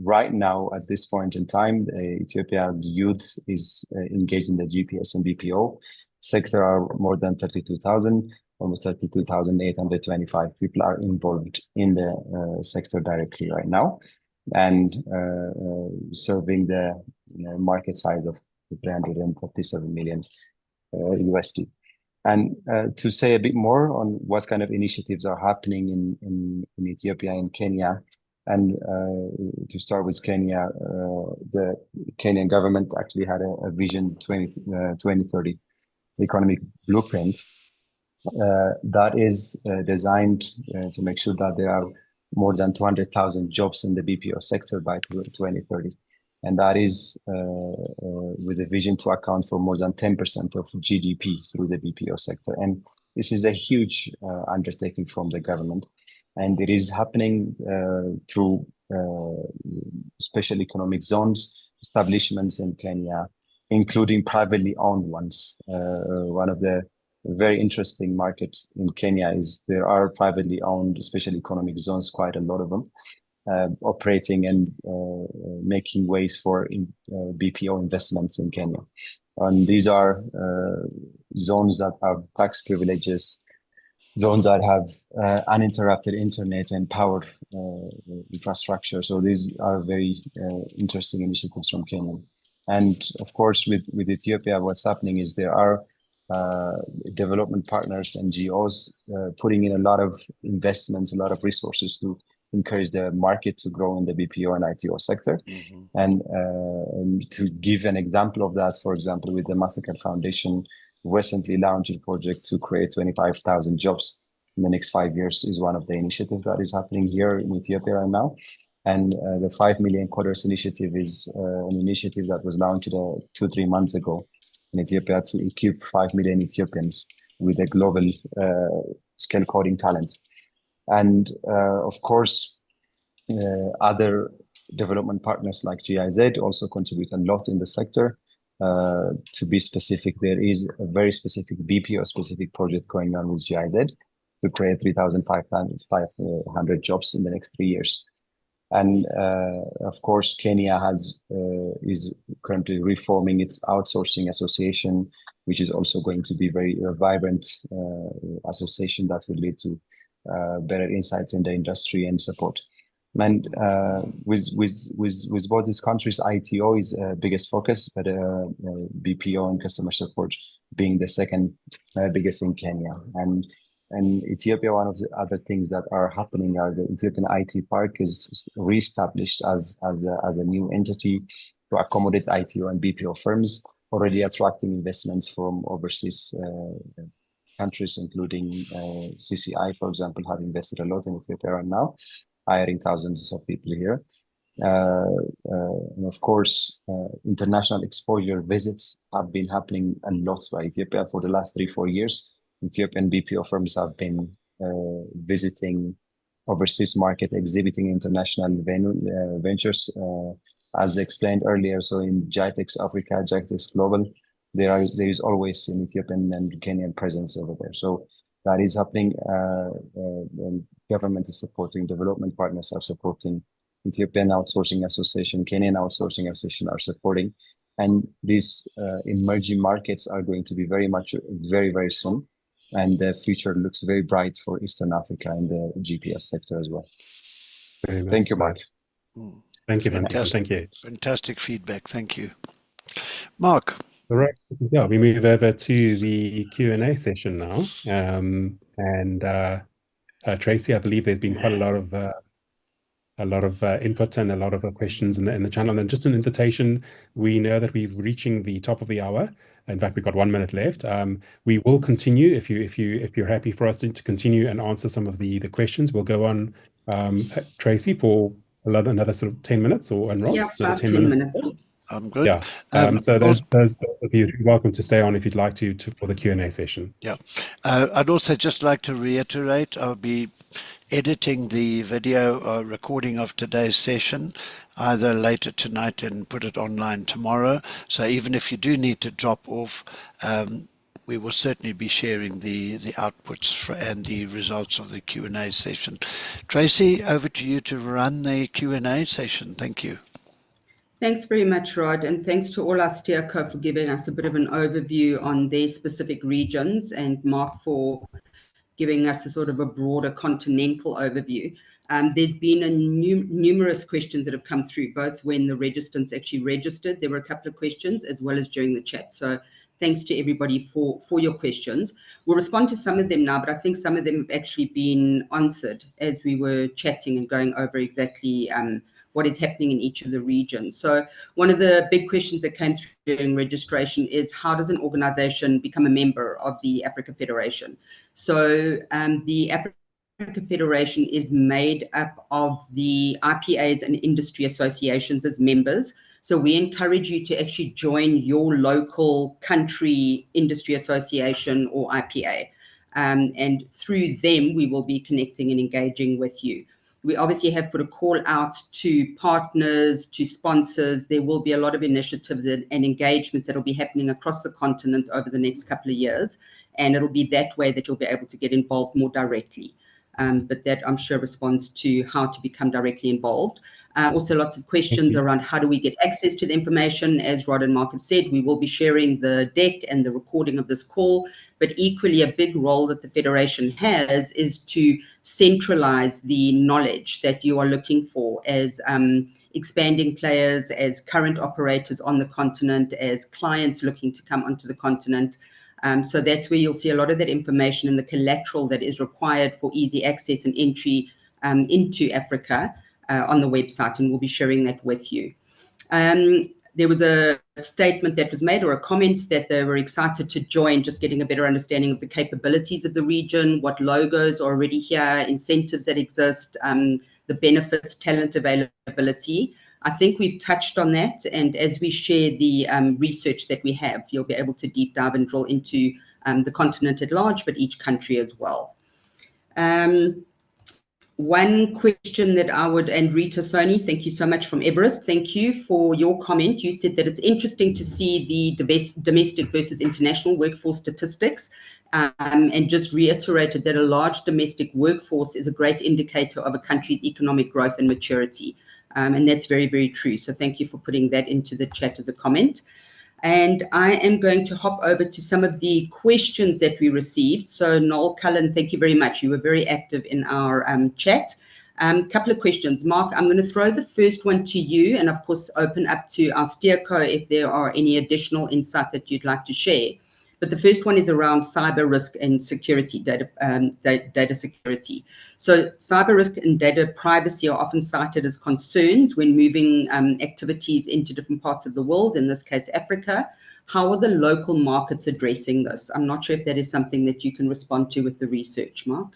right now, at this point in time, Ethiopia youth is engaged in the GPS and BPO sector are more than 32,000, almost 32,825 people are involved in the sector directly right now, and serving the market size of 337 million USD. And to say a bit more on what kind of initiatives are happening in Ethiopia and Kenya, and to start with Kenya, the Kenyan government actually had a Vision 2030 economic blueprint that is designed to make sure that there are more than 200,000 jobs in the BPO sector by 2030. And that is with a vision to account for more than 10% of GDP through the BPO sector. And this is a huge undertaking from the government. And it is happening through special economic zones, establishments in Kenya, including privately owned ones. One of the very interesting markets in Kenya is there are privately owned special economic zones, quite a lot of them, operating and making ways for BPO investments in Kenya. And these are zones that have tax privileges, zones that have uninterrupted internet and power infrastructure. So these are very interesting initiatives from Kenya. And of course, with Ethiopia, what's happening is there are development partners, NGOs, putting in a lot of investments, a lot of resources to encourage the market to grow in the BPO and ITO sector. Mm-hmm. And to give an example of that, for example, with the MasterCard Foundation recently launched a project to create 25,000 jobs in the next 5 years is one of the initiatives that is happening here in Ethiopia right now. And the 5 million coders initiative is an initiative that was launched 2-3 months ago in Ethiopia to equip 5 million Ethiopians with a global scale coding talents. And of course, other development partners like GIZ also contribute a lot in the sector. To be specific, there is a very specific BPO specific project going on with GIZ to create 3,500 jobs in the next 3 years. And of course, Kenya is currently reforming its outsourcing association, which is also going to be very vibrant association that will lead to better insights in the industry and support. And with both these countries, ITO is biggest focus, but BPO and customer support being the second biggest in Kenya. And Ethiopia, one of the other things that are happening are the Ethiopian IT Park is reestablished as a new entity to accommodate ITO and BPO firms, already attracting investments from overseas countries, including CCI, for example, have invested a lot in Ethiopia right now, hiring thousands of people here. And of course, international exposure visits have been happening a lot by Ethiopia for the last 3-4 years. Ethiopian BPO firms have been visiting overseas market, exhibiting international ventures, as explained earlier. So in GITEX Africa, GITEX Global, there is always an Ethiopian and Kenyan presence over there. So that is happening. Government is supporting, development partners are supporting, Ethiopian Outsourcing Association, Kenyan Outsourcing Association are supporting. And these emerging markets are going to be very very soon. And the future looks very bright for Eastern Africa and the GPS sector as well. Thank you, Mark. Thank you, Vanessa. Thank you. Fantastic feedback. Thank you. Mark. All right. Yeah, we move over to the Q&A session now. And Tracy, I believe there's been quite a lot of input and a lot of questions in the channel. And just an invitation, we know that we're reaching the top of the hour. In fact, we've got 1 minute left. We will continue if you're happy for us to continue and answer some of the questions. We'll go on, Tracy, for another sort of 10 minutes or Rob, yeah, another 10 minutes. I'm good. Yeah. So those of you are welcome to stay on if you'd like to for the Q&A session. Yeah. I'd also just like to reiterate, I'll be editing the video recording of today's session either later tonight and put it online tomorrow. So even if you do need to drop off, we will certainly be sharing the outputs and the results of the Q&A session. Tracy, over to you to run the Q&A session. Thank you. Thanks very much, Rod, and thanks to all our steerco for giving us a bit of an overview on their specific regions, and Mark for giving us a sort of a broader continental overview. There's been numerous questions that have come through, both when the registrants actually registered. There were a couple of questions, as well as during the chat. So thanks to everybody for your questions. We'll respond to some of them now, but I think some of them have actually been answered as we were chatting and going over exactly what is happening in each of the regions. So one of the big questions that came through during registration is, how does an organization become a member of the Africa Federation? So the Africa Federation is made up of the IPAs and industry associations as members. So we encourage you to actually join your local country industry association or IPA. And through them, we will be connecting and engaging with you. We obviously have put a call out to partners, to sponsors. There will be a lot of initiatives and engagements that will be happening across the continent over the next couple of years. And it'll be that way that you'll be able to get involved more directly. but that I'm sure responds to how to become directly involved. Also, lots of questions around how do we get access to the information. As Rod and Mark have said, we will be sharing the deck and the recording of this call, but equally a big role that the Federation has is to centralize the knowledge that you are looking for as expanding players, as current operators on the continent, as clients looking to come onto the continent. So that's where you'll see a lot of that information and the collateral that is required for easy access and entry into Africa on the website, and we'll be sharing that with you. There was a statement that was made, or a comment, that they were excited to join, just getting a better understanding of the capabilities of the region, what logos are already here, incentives that exist, the benefits, talent availability. I think we've touched on that, and as we share the research that we have, you'll be able to deep dive and drill into the continent at large, but each country as well. One question that I would, and Rita Soni, thank you so much, from Everest, thank you for your comment. You said that it's interesting to see the domestic versus international workforce statistics, and just reiterated that a large domestic workforce is a great indicator of a country's economic growth and maturity. And that's very, very true. So thank you for putting that into the chat as a comment. And I am going to hop over to some of the questions that we received. So Noel Cullen, thank you very much. You were very active in our chat. Couple of questions. Mark, I'm going to throw the first one to you, and of course open up to our steerco if there are any additional insight that you'd like to share. But the first one is around cyber risk and security, data security. So cyber risk and data privacy are often cited as concerns when moving activities into different parts of the world, in this case, Africa. How are the local markets addressing this? I'm not sure if that is something that you can respond to with the research, Mark.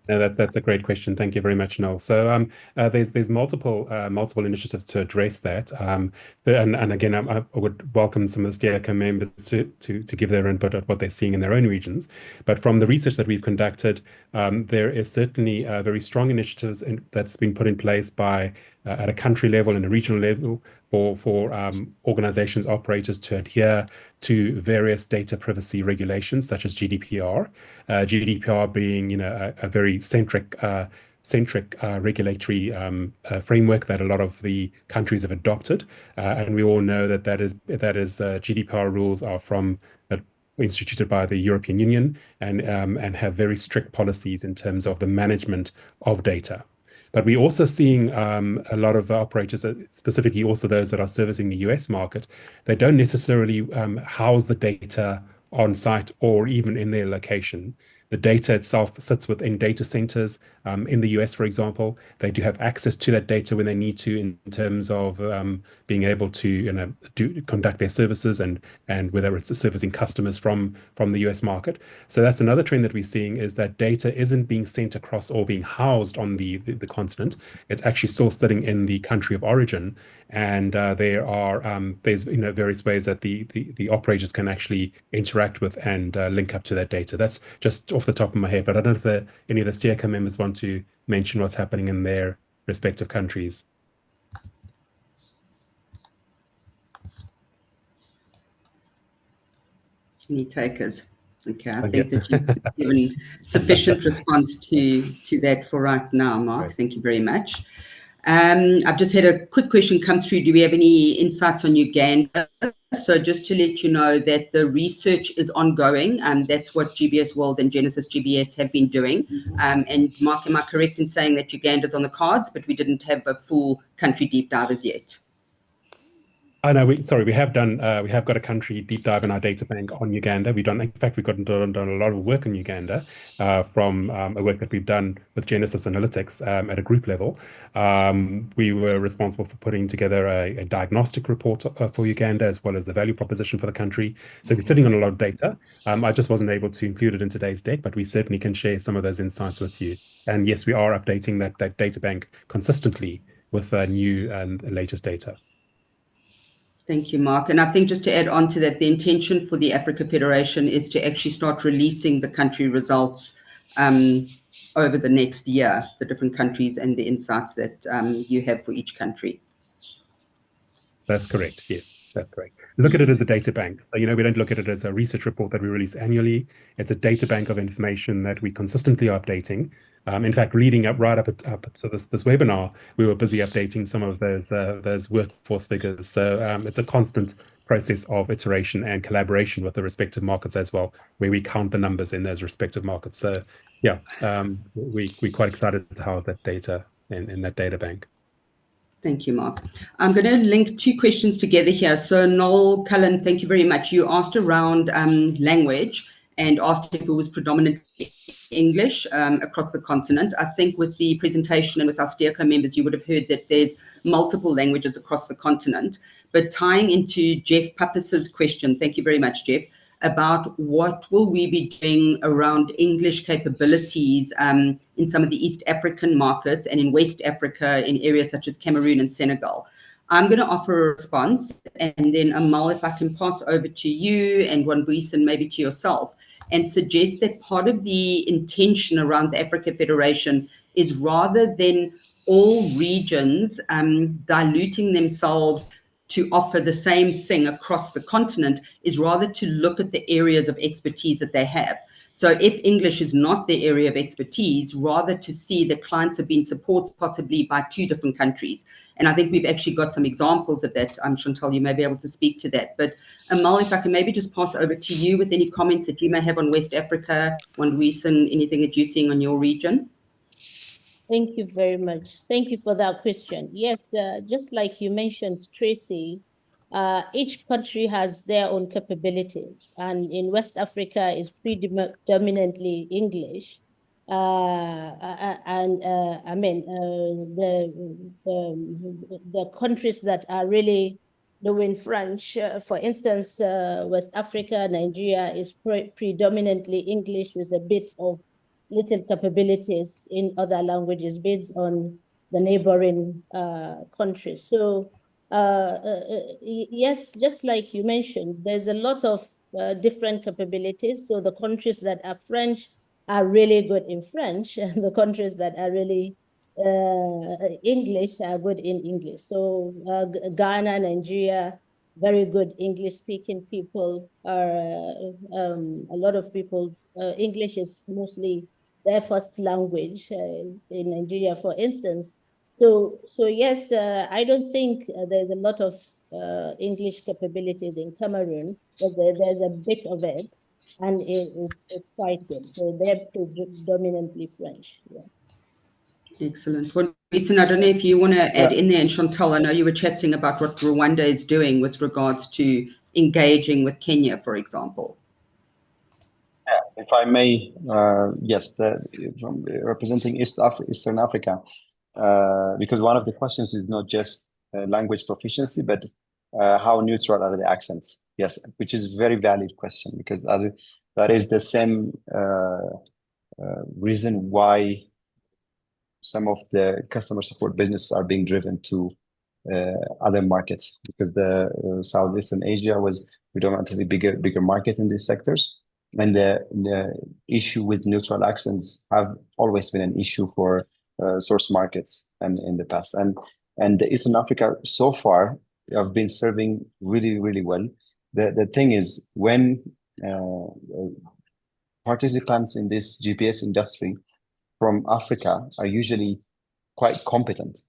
No, that's a great question. Thank you very much, Noel. So there's multiple initiatives to address that. And again, I would welcome some of the steerco members to give their input at what they're seeing in their own regions. But from the research that we've conducted, there is certainly very strong initiatives that's been put in place by at a country level and a regional level for organizations, operators to adhere to various data privacy regulations such as GDPR. GDPR being, a very centric regulatory framework that a lot of the countries have adopted, and we all know that GDPR rules are instituted by the European Union and have very strict policies in terms of the management of data. But we're also seeing a lot of operators, specifically also those that are servicing the US market, they don't necessarily house the data on site or even in their location. The data itself sits within data centers. In the US, for example, they do have access to that data when they need to, in terms of being able to conduct their services and whether it's servicing customers from the US market. So that's another trend that we're seeing, is that data isn't being sent across or being housed on the continent. It's actually still sitting in the country of origin, and there's various ways that the operators can actually interact with and link up to that data. That's just off the top of my head, but I don't know if any of the steerco members want to mention what's happening in their respective countries. Any takers? Okay, I think that you've given sufficient response to that for right now, Mark. Right. Thank you very much. I've just had a quick question come through. Do we have any insights on Uganda? So just to let you know that the research is ongoing. That's what GBS World and Genesis GBS have been doing. And Mark, am I correct in saying that Uganda's on the cards, but we didn't have a full country deep dive as yet? Oh no, we have got a country deep dive in our data bank on Uganda. We've done a lot of work in Uganda from a work that we've done with Genesis Analytics at a group level. We were responsible for putting together a diagnostic report for Uganda, as well as the value proposition for the country. So we're sitting on a lot of data. I just wasn't able to include it in today's deck, but we certainly can share some of those insights with you. And yes, we are updating that data bank consistently with new and latest data. Thank you, Mark. And I think just to add on to that, the intention for the Africa Federation is to actually start releasing the country results over the next year, the different countries and the insights that you have for each country. That's correct. Yes, that's correct. Look at it as a data bank. So, we don't look at it as a research report that we release annually. It's a data bank of information that we consistently are updating. In fact, leading up to this webinar, we were busy updating some of those workforce figures. So it's a constant process of iteration and collaboration with the respective markets as well, where we count the numbers in those respective markets. So yeah, we're quite excited to house that data in that data bank. Thank you, Mark. I'm going to link two questions together here. So Noel Cullen, thank you very much. You asked around language and asked if it was predominantly English across the continent. I think with the presentation and with our SteerCo members, you would have heard that there's multiple languages across the continent. But tying into Jeff Pappas's question, thank you very much, Jeff, about what will we be doing around English capabilities in some of the East African markets and in West Africa in areas such as Cameroon and Senegal. I'm going to offer a response, and then Amal, if I can pass over to you, and Wanbuis, and maybe to yourself, and suggest that part of the intention around the Africa Federation is rather than all regions diluting themselves to offer the same thing across the continent, is rather to look at the areas of expertise that they have. So if English is not their area of expertise, rather to see that clients have been supported possibly by two different countries. And I think we've actually got some examples of that. Chantal, you may be able to speak to that. But Amal, if I can maybe just pass over to you with any comments that you may have on West Africa, Wanbuis, anything that you're seeing on your region. Thank you very much. Thank you for that question. Yes, just like you mentioned, Tracy, each country has their own capabilities. And in West Africa is predominantly English. The countries that are really doing French, for instance, West Africa, Nigeria is predominantly English with a bit of little capabilities in other languages based on the neighboring countries. So yes, just like you mentioned, there's a lot of different capabilities. So the countries that are French are really good in French, and the countries that are really English are good in English. So Ghana, Nigeria, very good English-speaking people are a lot of people. English is mostly their first language in Nigeria, for instance. So yes, I don't think there's a lot of English capabilities in Cameroon, but there's a bit of it, and it's quite good. So they're predominantly French. Yeah. Excellent. Well, Ethan, I don't know if you want to add in there, and Chantal, I know you were chatting about what Rwanda is doing with regards to engaging with Kenya, for example. If I may, yes, representing Eastern Africa, because one of the questions is not just language proficiency, but how neutral are the accents? Yes, which is a very valid question, because that is the same reason why some of the customer support businesses are being driven to other markets, because the Southeastern Asia was predominantly bigger market in these sectors. And the issue with neutral accents have always been an issue for source markets and in the past. And the Eastern Africa so far have been serving really, really well. The thing is, when participants in this GBS industry from Africa are usually quite competent,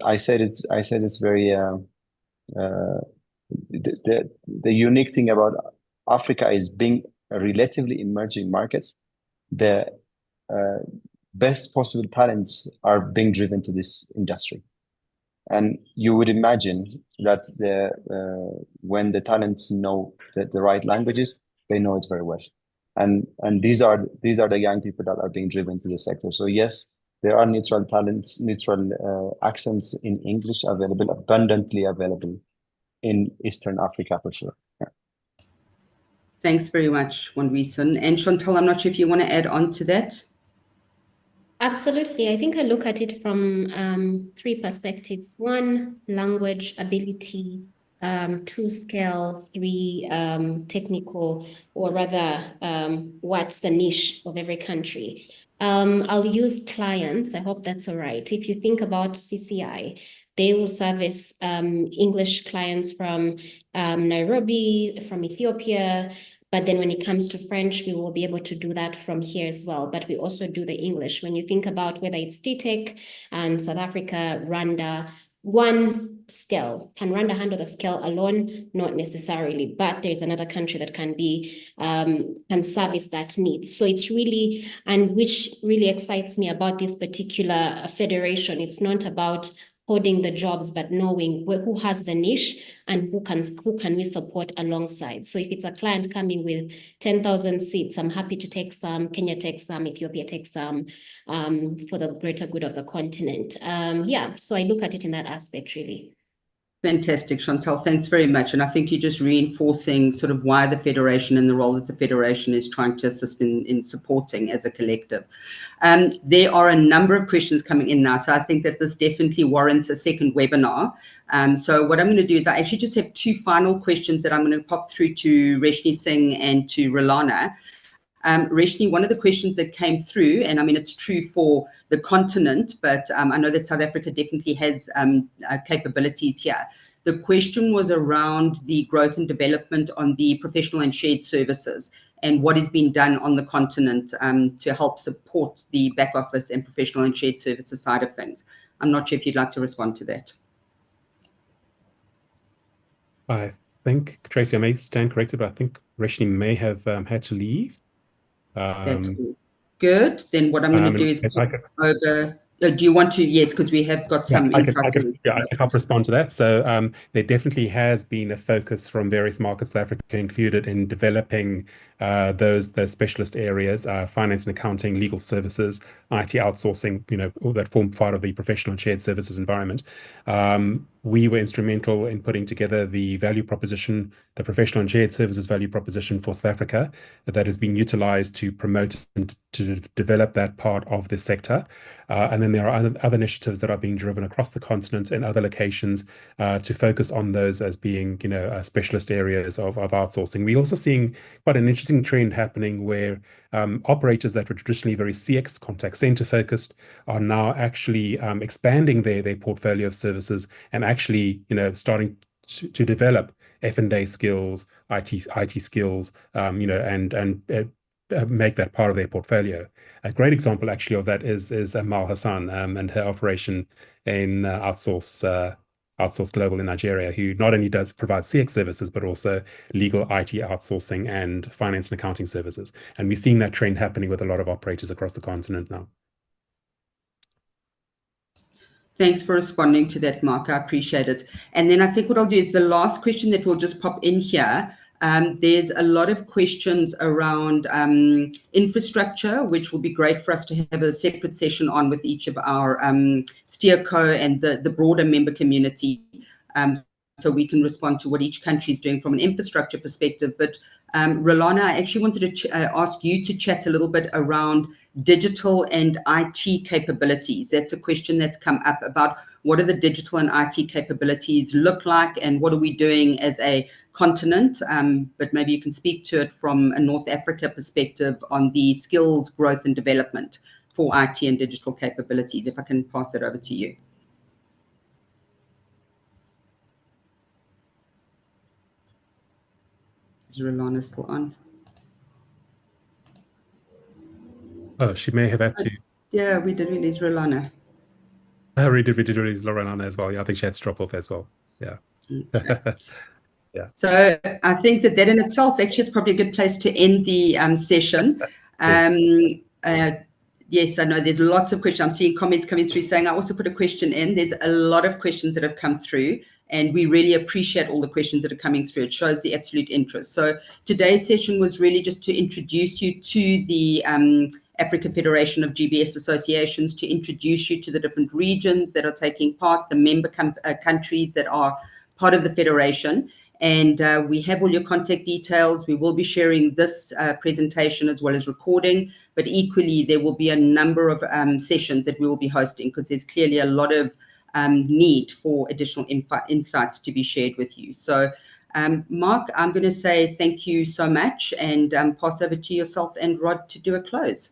I said it's very the unique thing about Africa is being a relatively emerging markets. The best possible talents are being driven to this industry, and you would imagine that when the talents know the right languages, they know it very well, and these are the young people that are being driven to the sector. So yes, there are neutral talents, neutral accents in English available, abundantly available in Eastern Africa for sure. Yeah. Thanks very much, Wanbuis. And Chantal, I'm not sure if you want to add on to that. Absolutely. I think I look at it from three perspectives. One, language ability. Two, scale. Three, technical, or rather, what's the niche of every country. I'll use clients. I hope that's all right. If you think about CCI, They will service English clients from Nairobi, from Ethiopia. But then when it comes to French, we will be able to do that from here as well. But we also do the English. When you think about whether it's TTEC and South Africa, Rwanda, one scale. Can Rwanda handle the scale alone? Not necessarily, but there's another country that can be can service that need. So it's really, and which really excites me about this particular federation. It's not about holding the jobs, but knowing who has the niche and who can we support alongside. So if it's a client coming with 10,000 seats, I'm happy to take some, Kenya take some, Ethiopia take some, for the greater good of the continent. Yeah, so I look at it in that aspect, really. Fantastic, Chantal. Thanks very much. And I think you're just reinforcing sort of why the Federation and the role that the Federation is trying to assist in supporting as a collective. There are a number of questions coming in now, so I think that this definitely warrants a second webinar. So what I'm going to do is I actually just have two final questions that I'm going to pop through to Reshni Singh and to Rolana. Reshni, one of the questions that came through, and I mean, it's true for the continent, but I know that South Africa definitely has capabilities here. The question was around the growth and development on the professional and shared services and what is being done on the continent to help support the back office and professional and shared services side of things. I'm not sure if you'd like to respond to that. I think, Tracy, I may stand corrected, but I think Reshni may have had to leave. That's good. Then what I'm going to do is over. Do you want to? Yes, because we have got some insights. I can help respond to that. So there definitely has been a focus from various markets, South Africa included, in developing those specialist areas, finance and accounting, legal services, IT outsourcing, all that form part of the professional and shared services environment. We were instrumental in putting together the value proposition, the professional and shared services value proposition for South Africa that is being utilized to promote and to develop that part of the sector. And then there are other initiatives that are being driven across the continent and other locations to focus on those as being, specialist areas of outsourcing. We're also seeing quite an interesting trend happening where operators that were traditionally very CX contact center focused are now actually expanding their portfolio of services and actually, starting to develop F&A skills, IT skills, and make that part of their portfolio. A great example, actually, of that is Amal Hassan and her operation in Outsource Global in Nigeria, who not only does provide CX services, but also legal IT outsourcing and finance and accounting services. And we're seeing that trend happening with a lot of operators across the continent now. Thanks for responding to that, Mark. I appreciate it. And then I think what I'll do is the last question that will just pop in here. There's a lot of questions around infrastructure, which will be great for us to have a separate session on with each of our SteerCo and the broader member community, so we can respond to what each country is doing from an infrastructure perspective. But Rolana, I actually wanted to ask you to chat a little bit around digital and IT capabilities. That's a question that's come up about what are the digital and IT capabilities look like and what are we doing as a continent, but maybe you can speak to it from a North Africa perspective on the skills growth and development for IT and digital capabilities, if I can pass that over to you. Is Rolana still on? Oh, she may have had to. Yeah, we did release Rolana. We did release Rolana as well. Yeah, I think she had to drop off as well. Yeah. Okay. Yeah. So I think that in itself actually is probably a good place to end the session. Yes, I know there's lots of questions. I'm seeing comments coming through saying I also put a question in. There's a lot of questions that have come through, and we really appreciate all the questions that are coming through. It shows the absolute interest. So today's session was really just to introduce you to the Africa Federation of GBS Associations, to introduce you to the different regions that are taking part, the member countries that are part of the Federation. And we have all your contact details. We will be sharing this presentation as well as recording, but equally there will be a number of sessions that we will be hosting because there's clearly a lot of need for additional insights to be shared with you. So Mark, I'm going to say thank you so much and pass over to yourself and Rod to do a close.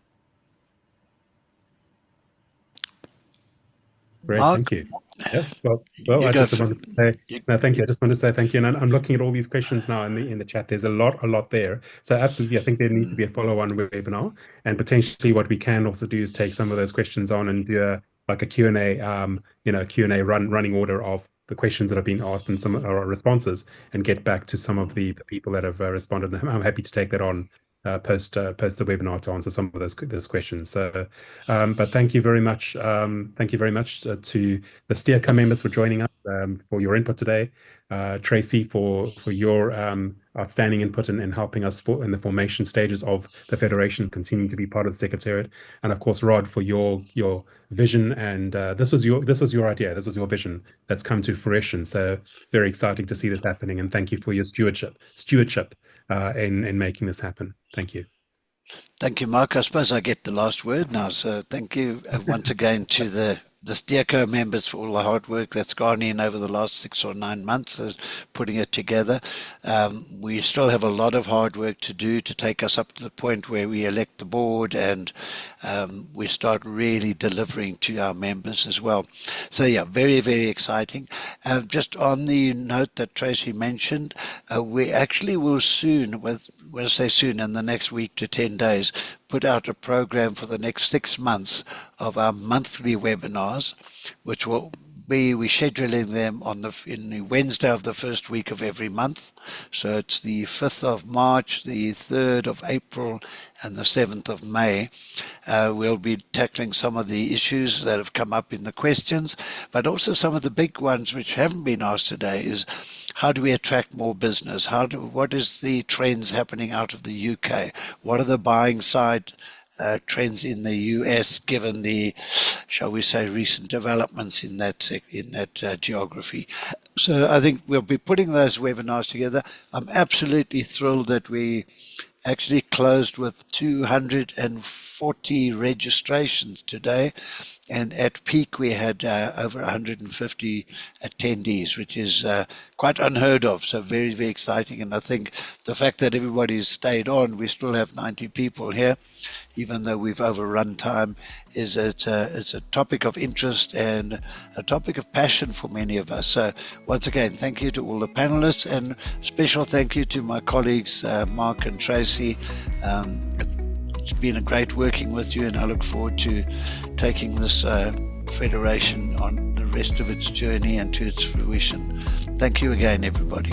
Great, Mark, thank you. Yeah, well, you I go just for wanted to say no, thank you. I just want to say thank you, and I'm looking at all these questions now in the chat. There's a lot there. So absolutely, I think there needs to be a follow-on webinar, and potentially what we can also do is take some of those questions on and do like a Q&A, Q&A running order of the questions that have been asked and some responses, and get back to some of the people that have responded. I'm happy to take that on post the webinar to answer some of those questions. So, but thank you very much. Thank you very much to the SteerCo members for joining us, for your input today. Tracy, for your outstanding input in helping us in the formation stages of the Federation, continuing to be part of the Secretariat, and of course Rod for your vision. And this was your idea, this was your vision that's come to fruition. So very exciting to see this happening, and thank you for your stewardship in making this happen. Thank you. Thank you, Mark. I suppose I get the last word now. So thank you once again to the SteerCo members for all the hard work that's gone in over the last 6 or 9 months putting it together. We still have a lot of hard work to do to take us up to the point where we elect the board and we start really delivering to our members as well. So yeah, very, very exciting. Just on the note that Tracy mentioned, we actually will soon, we'll say soon, in the next week to 10 days, put out a program for the next 6 months of our monthly webinars, which will be, we're scheduling them in the Wednesday of the first week of every month. So it's the 5th of March, the 3rd of April, and the 7th of May. We'll be tackling some of the issues that have come up in the questions, but also some of the big ones which haven't been asked today is, how do we attract more business? What is the trends happening out of the UK? What are the buying side trends in the US, given the, shall we say, recent developments in that geography? So I think we'll be putting those webinars together. I'm absolutely thrilled that we actually closed with 240 registrations today, and at peak we had over 150 attendees, which is quite unheard of. So very, very exciting. And I think the fact that everybody's stayed on, we still have 90 people here, even though we've overrun time, it's a topic of interest and a topic of passion for many of us. So once again, thank you to all the panelists, and special thank you to my colleagues Mark and Tracy. It's been a great working with you, and I look forward to taking this federation on the rest of its journey and to its fruition. Thank you again, everybody.